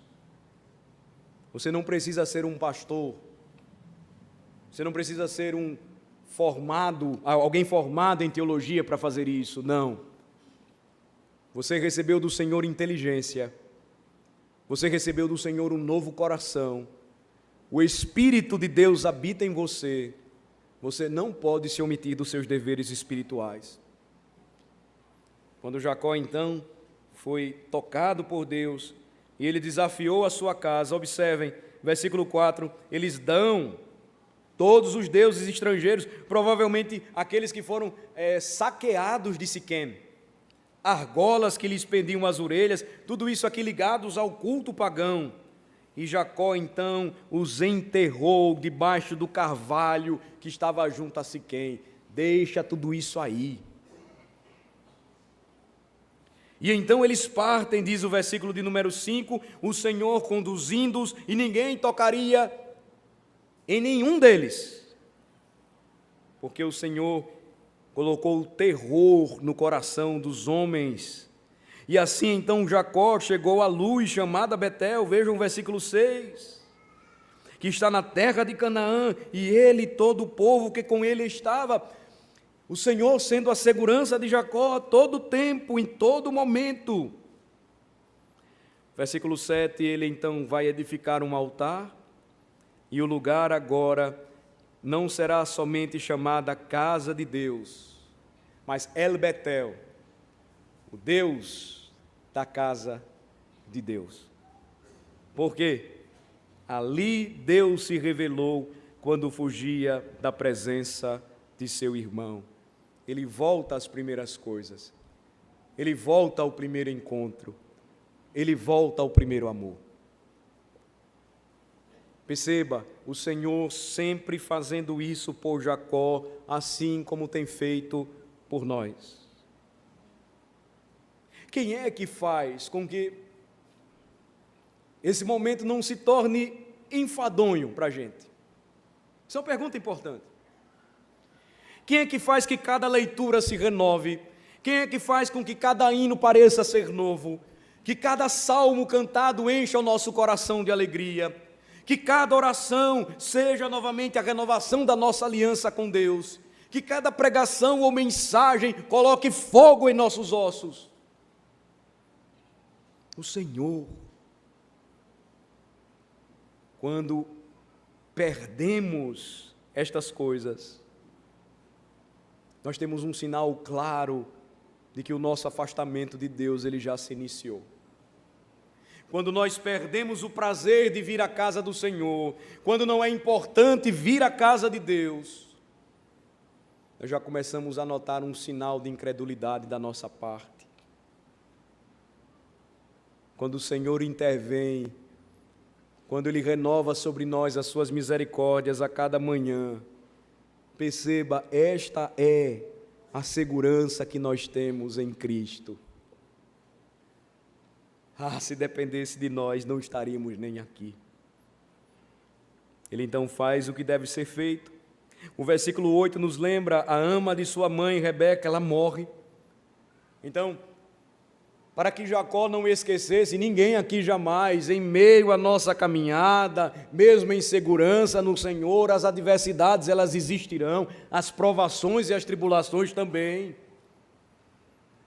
Você não precisa ser um pastor, você não precisa ser alguém formado em teologia para fazer isso, não. Você recebeu do Senhor inteligência, você recebeu do Senhor um novo coração, o Espírito de Deus habita em você, você não pode se omitir dos seus deveres espirituais. Quando Jacó então foi tocado por Deus e ele desafiou a sua casa, observem, versículo 4, eles dão todos os deuses estrangeiros, provavelmente aqueles que foram saqueados de Siquém, argolas que lhes pendiam as orelhas, tudo isso aqui ligados ao culto pagão. E Jacó então os enterrou debaixo do carvalho que estava junto a Siquém. Deixa tudo isso aí. E então eles partem, diz o versículo de número 5, o Senhor conduzindo-os, e ninguém tocaria em nenhum deles, porque o Senhor colocou o terror no coração dos homens. E assim então Jacó chegou à luz chamada Betel, vejam o versículo 6, que está na terra de Canaã, e ele e todo o povo que com ele estava, o Senhor sendo a segurança de Jacó a todo tempo, em todo momento. Versículo 7, ele então vai edificar um altar, e o lugar agora não será somente chamada Casa de Deus, mas El Betel, o Deus da casa de Deus. Por quê? Ali Deus se revelou quando fugia da presença de seu irmão. Ele volta às primeiras coisas, ele volta ao primeiro encontro, ele volta ao primeiro amor. Perceba, o Senhor sempre fazendo isso por Jacó, assim como tem feito por nós. Quem é que faz com que esse momento não se torne enfadonho para a gente? Isso é uma pergunta importante. Quem é que faz que cada leitura se renove? Quem é que faz com que cada hino pareça ser novo? Que cada salmo cantado encha o nosso coração de alegria? Que cada oração seja novamente a renovação da nossa aliança com Deus. Que cada pregação ou mensagem coloque fogo em nossos ossos. O Senhor. Quando perdemos estas coisas, nós temos um sinal claro de que o nosso afastamento de Deus ele já se iniciou. Quando nós perdemos o prazer de vir à casa do Senhor, quando não é importante vir à casa de Deus, nós já começamos a notar um sinal de incredulidade da nossa parte. Quando o Senhor intervém, quando Ele renova sobre nós as suas misericórdias a cada manhã, perceba, esta é a segurança que nós temos em Cristo. Se dependesse de nós, não estaríamos nem aqui. Ele então faz o que deve ser feito. O versículo 8 nos lembra, a ama de sua mãe, Rebeca, ela morre. Então, para que Jacó não esquecesse, ninguém aqui jamais, em meio à nossa caminhada, mesmo em segurança no Senhor, as adversidades elas existirão, as provações e as tribulações também.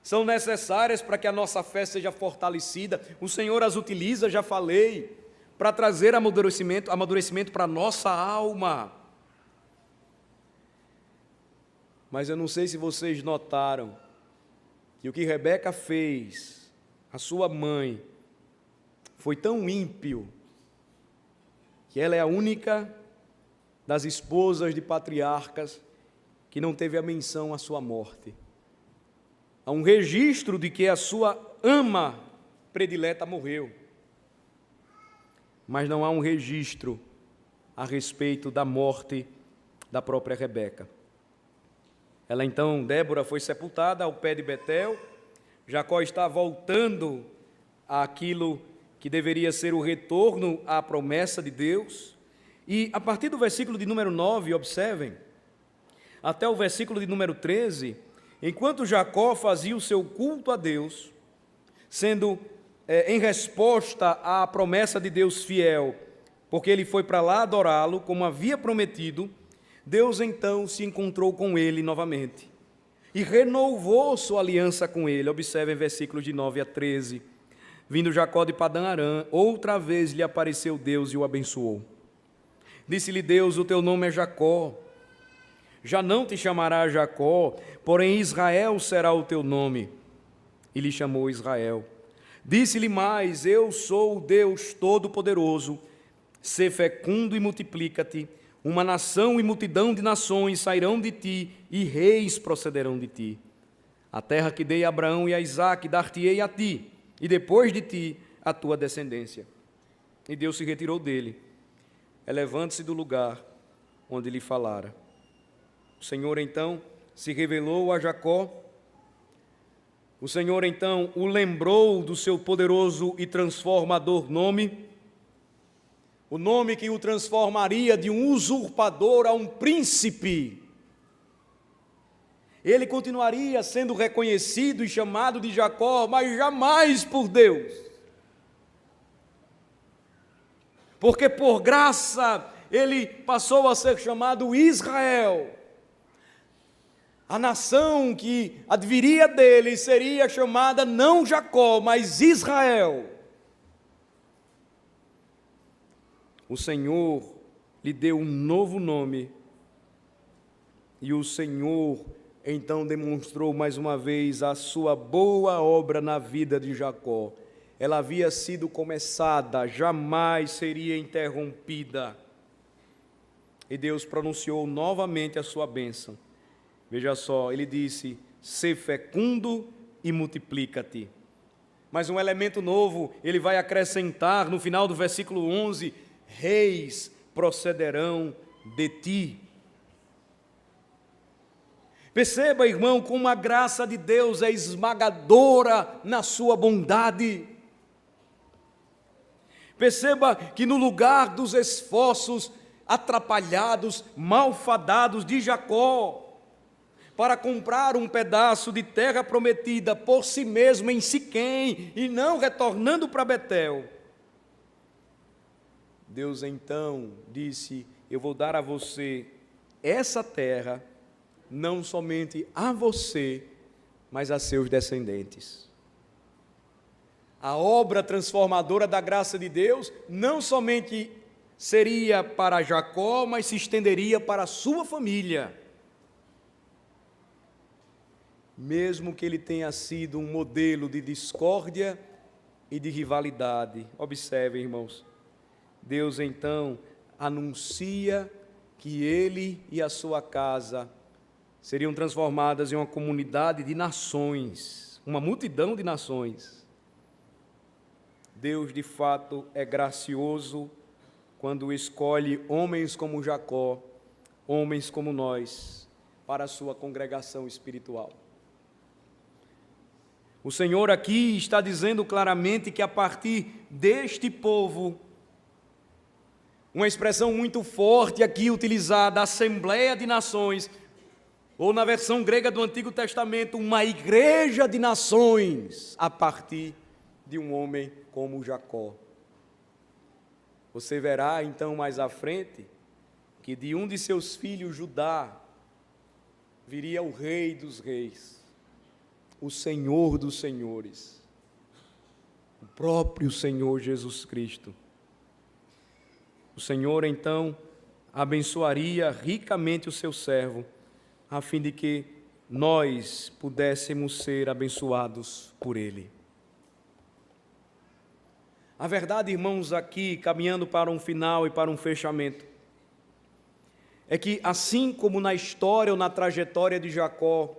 São necessárias para que a nossa fé seja fortalecida. O Senhor as utiliza, já falei, para trazer amadurecimento para a nossa alma. Mas eu não sei se vocês notaram que o que Rebeca fez, a sua mãe, foi tão ímpio, que ela é a única das esposas de patriarcas que não teve a menção à sua morte. Há um registro de que a sua ama predileta morreu, mas não há um registro a respeito da morte da própria Rebeca. Ela então, Débora, foi sepultada ao pé de Betel. Jacó está voltando àquilo que deveria ser o retorno à promessa de Deus. E a partir do versículo de número 9, observem, até o versículo de número 13, enquanto Jacó fazia o seu culto a Deus, sendo em resposta à promessa de Deus fiel, porque ele foi para lá adorá-lo, como havia prometido, Deus então se encontrou com ele novamente e renovou sua aliança com ele. Observem versículos de 9 a 13. Vindo Jacó de Padã-Arã, outra vez lhe apareceu Deus e o abençoou. Disse-lhe Deus: o teu nome é Jacó, já não te chamará Jacó, porém Israel será o teu nome. E lhe chamou Israel. Disse-lhe mais: eu sou o Deus Todo-Poderoso, sê fecundo e multiplica-te. Uma nação e multidão de nações sairão de ti, e reis procederão de ti. A terra que dei a Abraão e a Isaque, dar-te-ei a ti, e depois de ti a tua descendência. E Deus se retirou dele, elevando-se do lugar onde lhe falara. O Senhor então se revelou a Jacó. O Senhor então o lembrou do seu poderoso e transformador nome, o nome que o transformaria de um usurpador a um príncipe. Ele continuaria sendo reconhecido e chamado de Jacó, mas jamais por Deus. Porque por graça ele passou a ser chamado Israel. A nação que adviria dele seria chamada não Jacó, mas Israel. O Senhor lhe deu um novo nome, e o Senhor então demonstrou mais uma vez a sua boa obra na vida de Jacó. Ela havia sido começada, jamais seria interrompida. E Deus pronunciou novamente a sua bênção. Veja só, ele disse: sê fecundo e multiplica-te. Mas um elemento novo, ele vai acrescentar no final do versículo 11: reis procederão de ti. Perceba, irmão, como a graça de Deus é esmagadora na sua bondade. Perceba que no lugar dos esforços atrapalhados, malfadados de Jacó, para comprar um pedaço de terra prometida por si mesmo em Siquém, e não retornando para Betel, Deus então disse: eu vou dar a você essa terra, não somente a você, mas a seus descendentes. A obra transformadora da graça de Deus não somente seria para Jacó, mas se estenderia para a sua família. Mesmo que ele tenha sido um modelo de discórdia e de rivalidade. Observem, irmãos, Deus então anuncia que ele e a sua casa seriam transformadas em uma comunidade de nações, uma multidão de nações. Deus, de fato, é gracioso quando escolhe homens como Jacó, homens como nós, para a sua congregação espiritual. O Senhor aqui está dizendo claramente que a partir deste povo, uma expressão muito forte aqui utilizada, Assembleia de Nações, ou na versão grega do Antigo Testamento, uma igreja de nações, a partir de um homem como Jacó. Você verá então mais à frente que de um de seus filhos, Judá, viria o Rei dos Reis, o Senhor dos Senhores, o próprio Senhor Jesus Cristo. O Senhor então abençoaria ricamente o seu servo, a fim de que nós pudéssemos ser abençoados por ele. A verdade, irmãos, aqui, caminhando para um final e para um fechamento, é que assim como na história ou na trajetória de Jacó,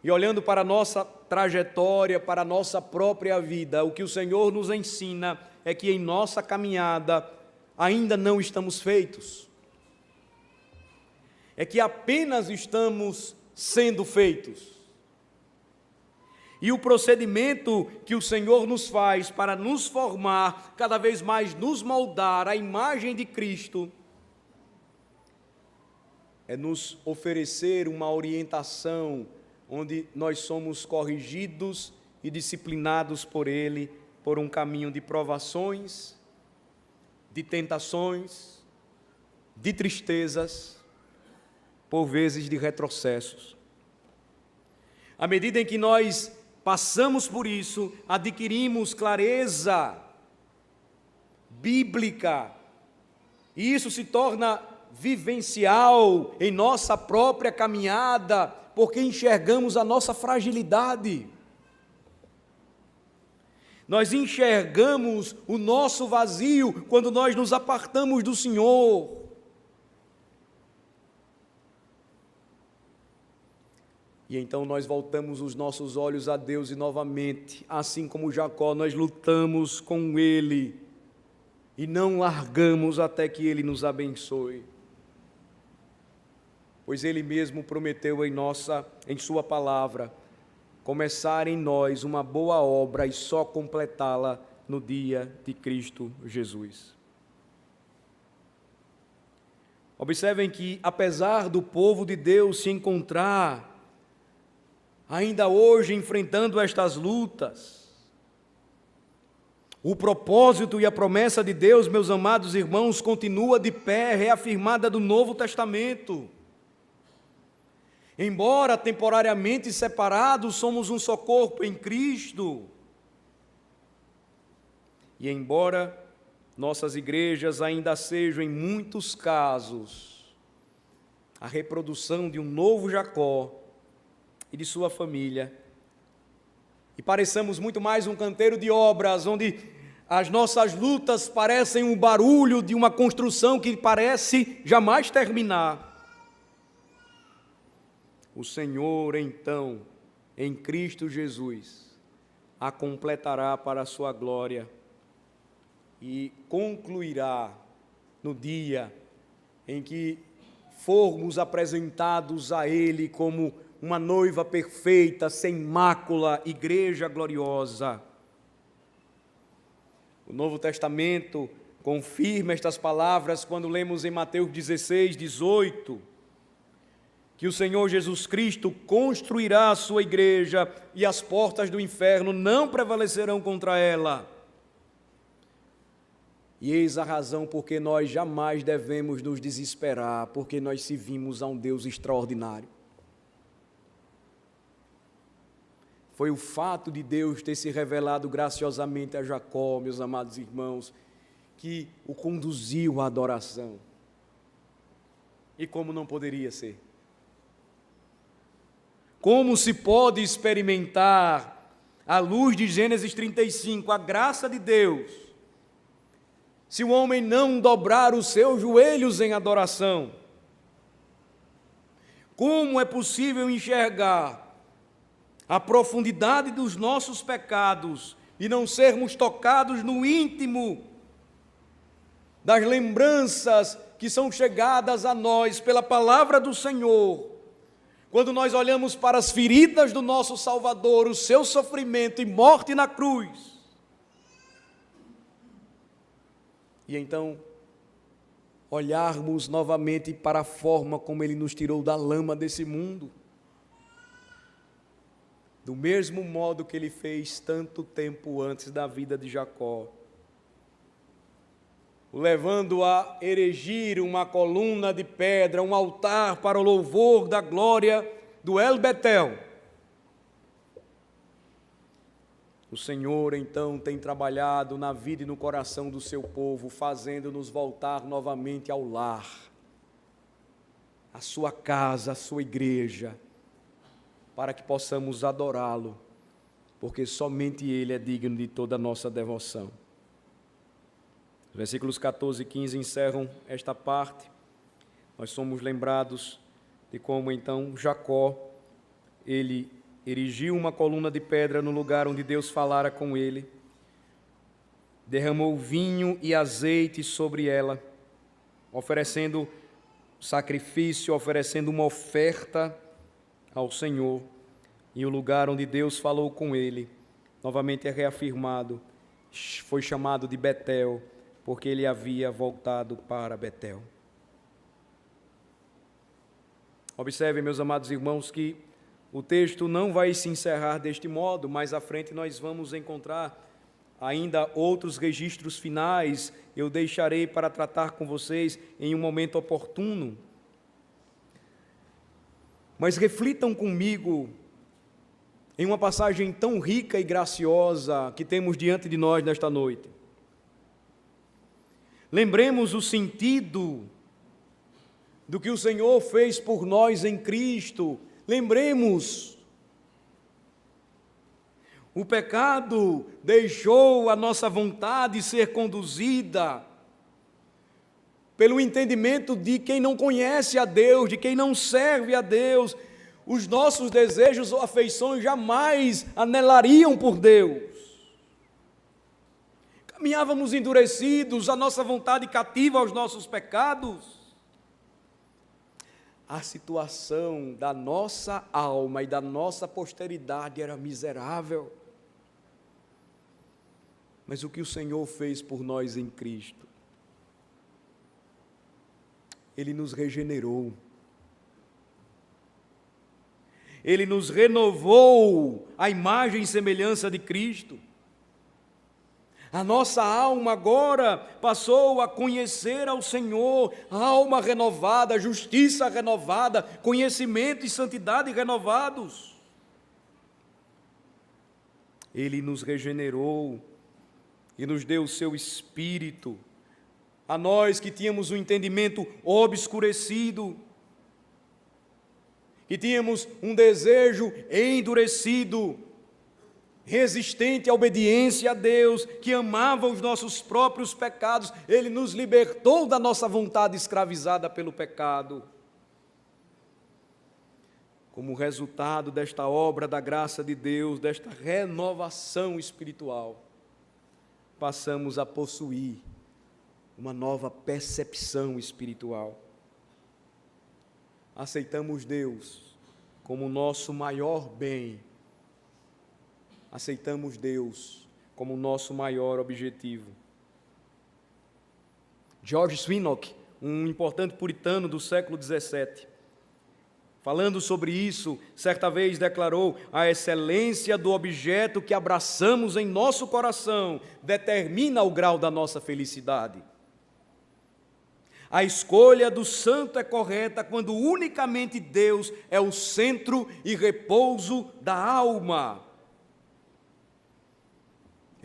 e olhando para a nossa trajetória, para a nossa própria vida, o que o Senhor nos ensina é que em nossa caminhada ainda não estamos feitos. É que apenas estamos sendo feitos. E o procedimento que o Senhor nos faz para nos formar, cada vez mais nos moldar à imagem de Cristo, é nos oferecer uma orientação onde nós somos corrigidos e disciplinados por Ele, por um caminho de provações, de tentações, de tristezas, por vezes de retrocessos. À medida em que nós passamos por isso, adquirimos clareza bíblica, e isso se torna vivencial em nossa própria caminhada, porque enxergamos a nossa fragilidade. Nós enxergamos o nosso vazio quando nós nos apartamos do Senhor. E então nós voltamos os nossos olhos a Deus e novamente, assim como Jacó, nós lutamos com Ele e não largamos até que Ele nos abençoe. Pois Ele mesmo prometeu em sua palavra, começar em nós uma boa obra e só completá-la no dia de Cristo Jesus. Observem que, apesar do povo de Deus se encontrar ainda hoje enfrentando estas lutas, o propósito e a promessa de Deus, meus amados irmãos, continua de pé, reafirmada do Novo Testamento. Embora temporariamente separados, somos um só corpo em Cristo. E embora nossas igrejas ainda sejam, em muitos casos, a reprodução de um novo Jacó e de sua família, e pareçamos muito mais um canteiro de obras, onde as nossas lutas parecem um barulho de uma construção que parece jamais terminar, o Senhor, então, em Cristo Jesus, a completará para a sua glória e concluirá no dia em que formos apresentados a Ele como uma noiva perfeita, sem mácula, igreja gloriosa. O Novo Testamento confirma estas palavras quando lemos em Mateus 16, 18, que o Senhor Jesus Cristo construirá a sua igreja e as portas do inferno não prevalecerão contra ela. E eis a razão porque nós jamais devemos nos desesperar, porque nós servimos a um Deus extraordinário. Foi o fato de Deus ter se revelado graciosamente a Jacó, meus amados irmãos, que o conduziu à adoração. E como não poderia ser? Como se pode experimentar, à luz de Gênesis 35, a graça de Deus, se o homem não dobrar os seus joelhos em adoração? Como é possível enxergar a profundidade dos nossos pecados e não sermos tocados no íntimo das lembranças que são chegadas a nós pela palavra do Senhor, quando nós olhamos para as feridas do nosso Salvador, o seu sofrimento e morte na cruz? E então olharmos novamente para a forma como Ele nos tirou da lama desse mundo. Do mesmo modo que Ele fez tanto tempo antes da vida de Jacó, o levando a erigir uma coluna de pedra, um altar para o louvor da glória do El Betel. O Senhor, então, tem trabalhado na vida e no coração do seu povo, fazendo-nos voltar novamente ao lar, à sua casa, à sua igreja, para que possamos adorá-lo, porque somente Ele é digno de toda a nossa devoção. Os versículos 14 e 15 encerram esta parte. Nós somos lembrados de como, então, Jacó, ele erigiu uma coluna de pedra no lugar onde Deus falara com ele, derramou vinho e azeite sobre ela, oferecendo sacrifício, oferecendo uma oferta ao Senhor, e o lugar onde Deus falou com ele, novamente é reafirmado, foi chamado de Betel, porque ele havia voltado para Betel. Observem, meus amados irmãos, que o texto não vai se encerrar deste modo, mais à frente nós vamos encontrar ainda outros registros finais, eu deixarei para tratar com vocês em um momento oportuno. Mas reflitam comigo em uma passagem tão rica e graciosa que temos diante de nós nesta noite. Lembremos o sentido do que o Senhor fez por nós em Cristo. Lembremos, o pecado deixou a nossa vontade ser conduzida pelo entendimento de quem não conhece a Deus, de quem não serve a Deus. Os nossos desejos ou afeições jamais anelariam por Deus. Caminhávamos endurecidos, a nossa vontade cativa aos nossos pecados. A situação da nossa alma e da nossa posteridade era miserável. Mas o que o Senhor fez por nós em Cristo? Ele nos regenerou. Ele nos renovou à imagem e semelhança de Cristo. A nossa alma agora passou a conhecer ao Senhor, alma renovada, justiça renovada, conhecimento e santidade renovados. Ele nos regenerou e nos deu o seu Espírito. A nós que tínhamos o entendimento obscurecido, que tínhamos um desejo endurecido, resistente à obediência a Deus, que amava os nossos próprios pecados, Ele nos libertou da nossa vontade escravizada pelo pecado. Como resultado desta obra da graça de Deus, desta renovação espiritual, passamos a possuir uma nova percepção espiritual. Aceitamos Deus como nosso maior bem. Aceitamos Deus como nosso maior objetivo. George Swinnock, um importante puritano do século XVII, falando sobre isso, certa vez declarou: a excelência do objeto que abraçamos em nosso coração determina o grau da nossa felicidade. A escolha do santo é correta quando unicamente Deus é o centro e repouso da alma.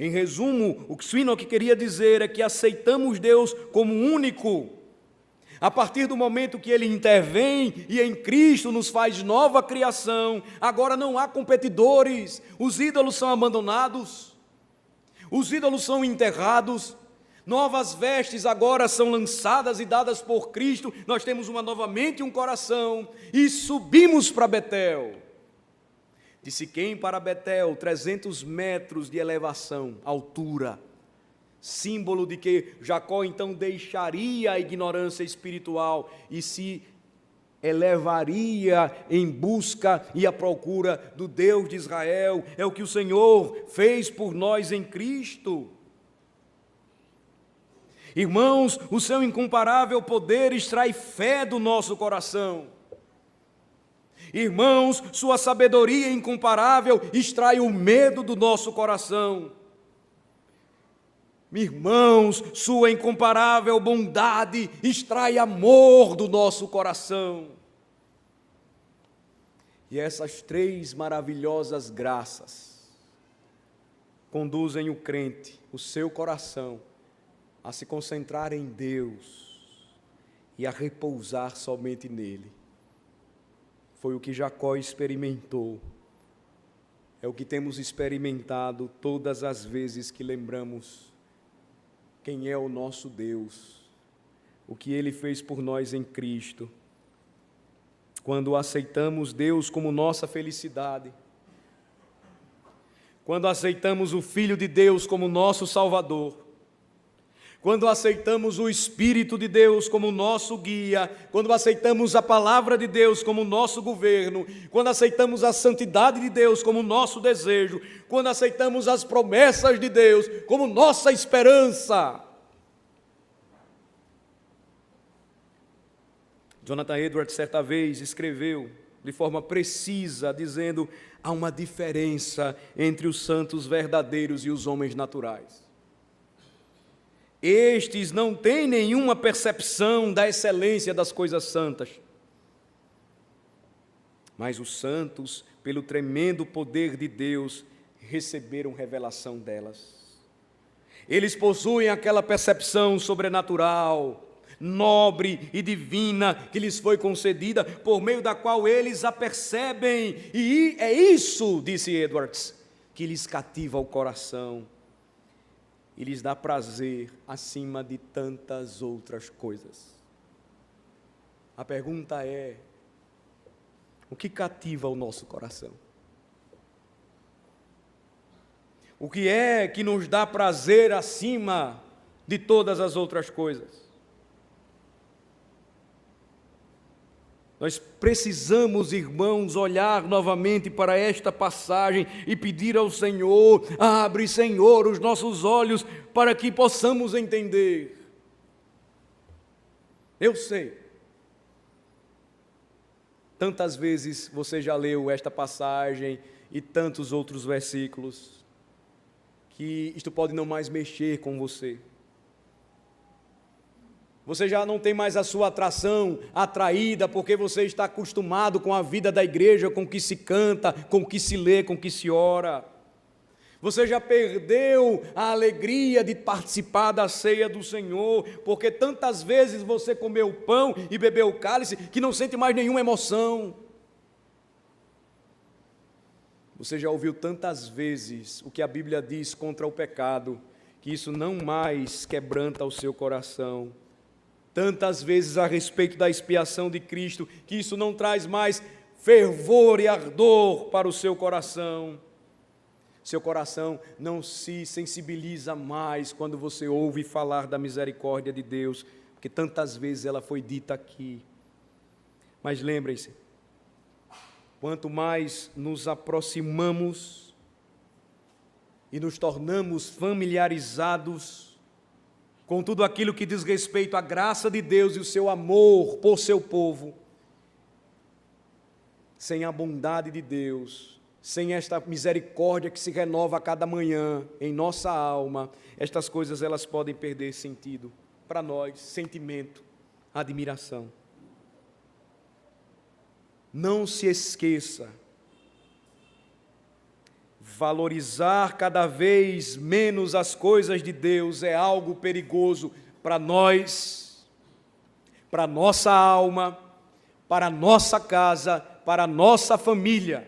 Em resumo, o que Swinnock queria dizer é que aceitamos Deus como único. A partir do momento que Ele intervém e em Cristo nos faz nova criação, agora não há competidores, os ídolos são abandonados, os ídolos são enterrados, novas vestes agora são lançadas e dadas por Cristo, nós temos uma nova mente e um coração, e subimos para Betel. De Siquém para Betel, 300 metros de elevação, altura, símbolo de que Jacó então deixaria a ignorância espiritual e se elevaria em busca e à procura do Deus de Israel. É o que o Senhor fez por nós em Cristo. Irmãos, o seu incomparável poder extrai fé do nosso coração. Irmãos, sua sabedoria incomparável extrai o medo do nosso coração. Irmãos, sua incomparável bondade extrai amor do nosso coração. E essas três maravilhosas graças conduzem o crente, o seu coração, a se concentrar em Deus e a repousar somente nele. Foi o que Jacó experimentou. É o que temos experimentado todas as vezes que lembramos quem é o nosso Deus, o que Ele fez por nós em Cristo. Quando aceitamos Deus como nossa felicidade, quando aceitamos o Filho de Deus como nosso Salvador, quando aceitamos o Espírito de Deus como nosso guia, quando aceitamos a Palavra de Deus como nosso governo, quando aceitamos a santidade de Deus como nosso desejo, quando aceitamos as promessas de Deus como nossa esperança. Jonathan Edwards, certa vez, escreveu de forma precisa, dizendo: há uma diferença entre os santos verdadeiros e os homens naturais. Estes não têm nenhuma percepção da excelência das coisas santas. Mas os santos, pelo tremendo poder de Deus, receberam revelação delas. Eles possuem aquela percepção sobrenatural, nobre e divina que lhes foi concedida, por meio da qual eles a percebem. E é isso, disse Edwards, que lhes cativa o coração e lhes dá prazer acima de tantas outras coisas. A pergunta é: o que cativa o nosso coração? O que é que nos dá prazer acima de todas as outras coisas? Nós precisamos, irmãos, olhar novamente para esta passagem e pedir ao Senhor: abre, Senhor, os nossos olhos para que possamos entender. Eu sei, tantas vezes você já leu esta passagem e tantos outros versículos, que isto pode não mais mexer com você. Você já não tem mais a sua atração atraída, porque você está acostumado com a vida da igreja, com o que se canta, com o que se lê, com o que se ora. Você já perdeu a alegria de participar da ceia do Senhor, porque tantas vezes você comeu o pão e bebeu o cálice que não sente mais nenhuma emoção. Você já ouviu tantas vezes o que a Bíblia diz contra o pecado, que isso não mais quebranta o seu coração. Tantas vezes a respeito da expiação de Cristo, que isso não traz mais fervor e ardor para o seu coração. Seu coração não se sensibiliza mais quando você ouve falar da misericórdia de Deus, porque tantas vezes ela foi dita aqui. Mas lembrem-se, quanto mais nos aproximamos e nos tornamos familiarizados com tudo aquilo que diz respeito à graça de Deus e o seu amor por seu povo, sem a bondade de Deus, sem esta misericórdia que se renova a cada manhã em nossa alma, estas coisas elas podem perder sentido para nós, sentimento, admiração. Não se esqueça, valorizar cada vez menos as coisas de Deus é algo perigoso para nós, para nossa alma, para nossa casa, para nossa família.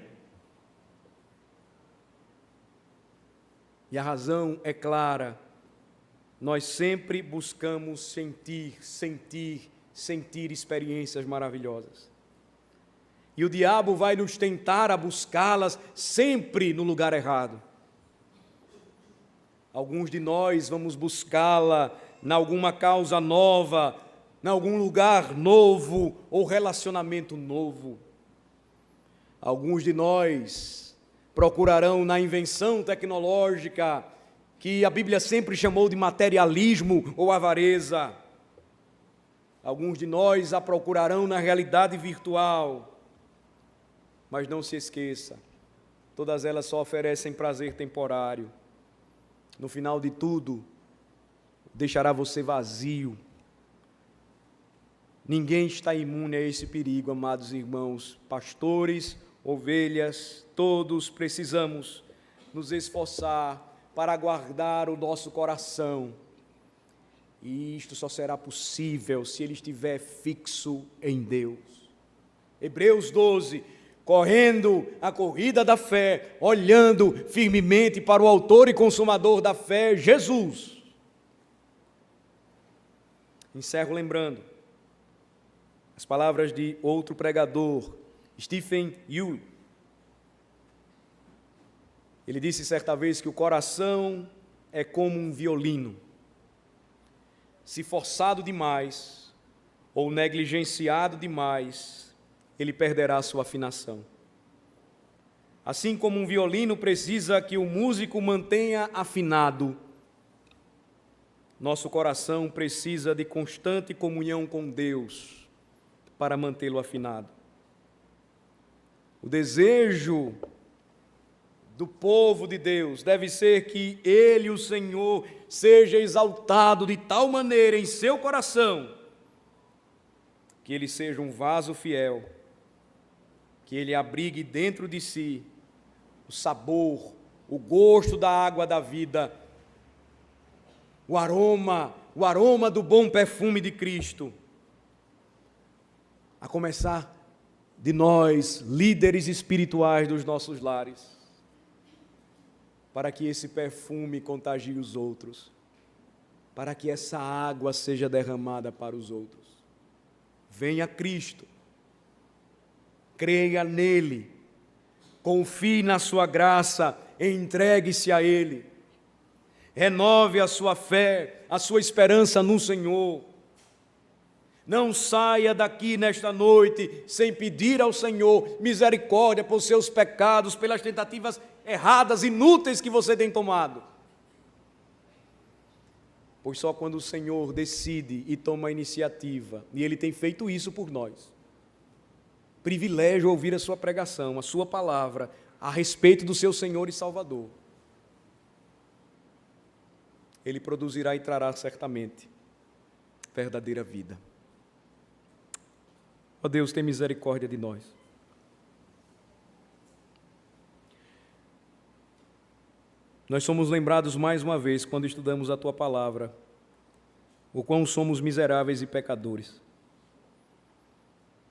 E a razão é clara: nós sempre buscamos sentir experiências maravilhosas. E o diabo vai nos tentar a buscá-las sempre no lugar errado. Alguns de nós vamos buscá-la em alguma causa nova, em algum lugar novo ou relacionamento novo. Alguns de nós procurarão na invenção tecnológica que a Bíblia sempre chamou de materialismo ou avareza. Alguns de nós a procurarão na realidade virtual, mas não se esqueça, todas elas só oferecem prazer temporário. No final de tudo, deixará você vazio. Ninguém está imune a esse perigo, amados irmãos. Pastores, ovelhas, todos precisamos nos esforçar para guardar o nosso coração. E isto só será possível se ele estiver fixo em Deus. Hebreus 12, correndo a corrida da fé, olhando firmemente para o autor e consumador da fé, Jesus. Encerro lembrando as palavras de outro pregador, Stephen Yuille. Ele disse certa vez que o coração é como um violino. Se forçado demais ou negligenciado demais, ele perderá sua afinação. Assim como um violino precisa que o músico mantenha afinado, nosso coração precisa de constante comunhão com Deus para mantê-lo afinado. O desejo do povo de Deus deve ser que Ele, o Senhor, seja exaltado de tal maneira em seu coração, que Ele seja um vaso fiel, que Ele abrigue dentro de si o sabor, o gosto da água da vida, o aroma do bom perfume de Cristo, a começar de nós, líderes espirituais dos nossos lares, para que esse perfume contagie os outros, para que essa água seja derramada para os outros. Venha Cristo, creia nele, confie na sua graça, entregue-se a Ele, renove a sua fé, a sua esperança no Senhor. Não saia daqui nesta noite sem pedir ao Senhor misericórdia por seus pecados, pelas tentativas erradas, inúteis que você tem tomado. Pois só quando o Senhor decide e toma a iniciativa, e Ele tem feito isso por nós, privilégio ouvir a sua pregação, a sua palavra, a respeito do seu Senhor e Salvador, Ele produzirá e trará certamente verdadeira vida. Ó Deus, tem misericórdia de nós. Nós somos lembrados mais uma vez, quando estudamos a Tua Palavra, o quão somos miseráveis e pecadores.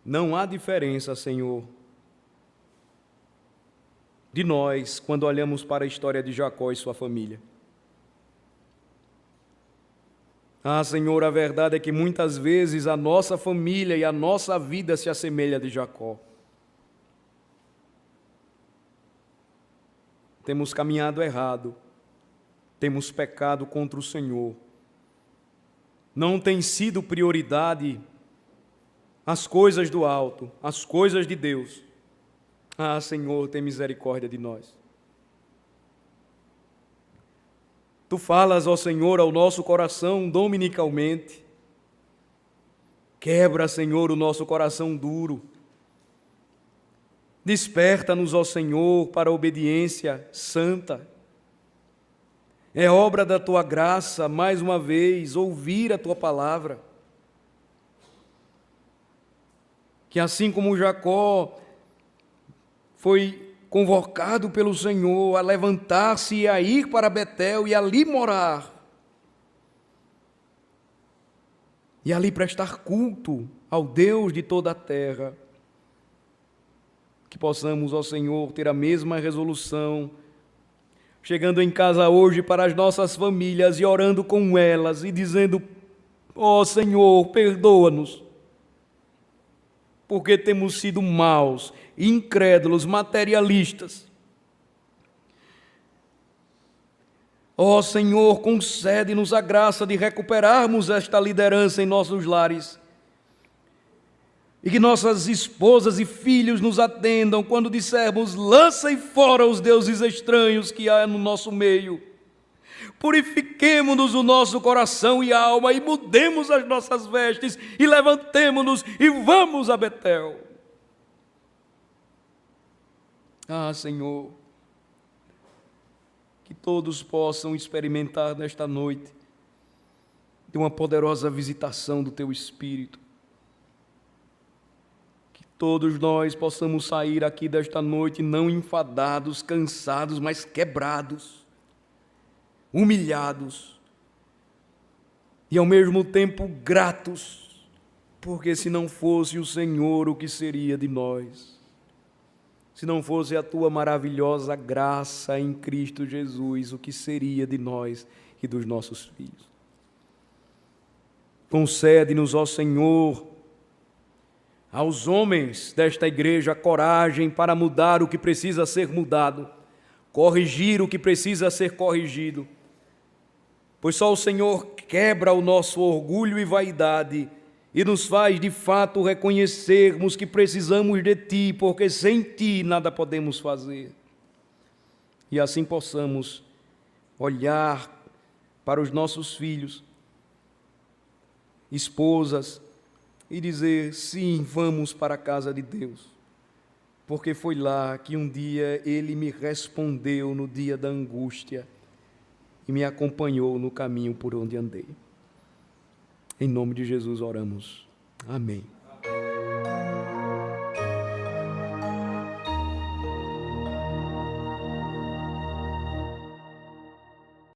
Não há diferença, Senhor, de nós, quando olhamos para a história de Jacó e sua família. Ah, Senhor, a verdade é que muitas vezes a nossa família e a nossa vida se assemelha a de Jacó. Temos caminhado errado, temos pecado contra o Senhor. Não tem sido prioridade as coisas do alto, as coisas de Deus. Ah, Senhor, tem misericórdia de nós. Tu falas, ó Senhor, ao nosso coração dominicalmente. Quebra, Senhor, o nosso coração duro. Desperta-nos, ó Senhor, para a obediência santa. É obra da Tua graça, mais uma vez, ouvir a Tua palavra. Que assim como Jacó foi convocado pelo Senhor a levantar-se e a ir para Betel e ali morar, e ali prestar culto ao Deus de toda a terra, que possamos, ó Senhor, ter a mesma resolução, chegando em casa hoje para as nossas famílias e orando com elas e dizendo: ó Senhor, perdoa-nos, porque temos sido maus, incrédulos, materialistas. Ó Senhor, concede-nos a graça de recuperarmos esta liderança em nossos lares, e que nossas esposas e filhos nos atendam quando dissermos: lancem fora os deuses estranhos que há no nosso meio, purifiquemo-nos o nosso coração e alma, e mudemos as nossas vestes, e levantemo-nos e vamos a Betel. Ah, Senhor, que todos possam experimentar nesta noite de uma poderosa visitação do Teu Espírito. Que todos nós possamos sair aqui desta noite não enfadados, cansados, mas quebrados, humilhados e ao mesmo tempo gratos, porque se não fosse o Senhor, o que seria de nós? Se não fosse a Tua maravilhosa graça em Cristo Jesus, o que seria de nós e dos nossos filhos? Concede-nos, ó Senhor, aos homens desta igreja, coragem para mudar o que precisa ser mudado, corrigir o que precisa ser corrigido, pois só o Senhor quebra o nosso orgulho e vaidade e nos faz de fato reconhecermos que precisamos de Ti, porque sem Ti nada podemos fazer. E assim possamos olhar para os nossos filhos, esposas, e dizer: sim, vamos para a casa de Deus, porque foi lá que um dia Ele me respondeu no dia da angústia e me acompanhou no caminho por onde andei. Em nome de Jesus oramos. Amém.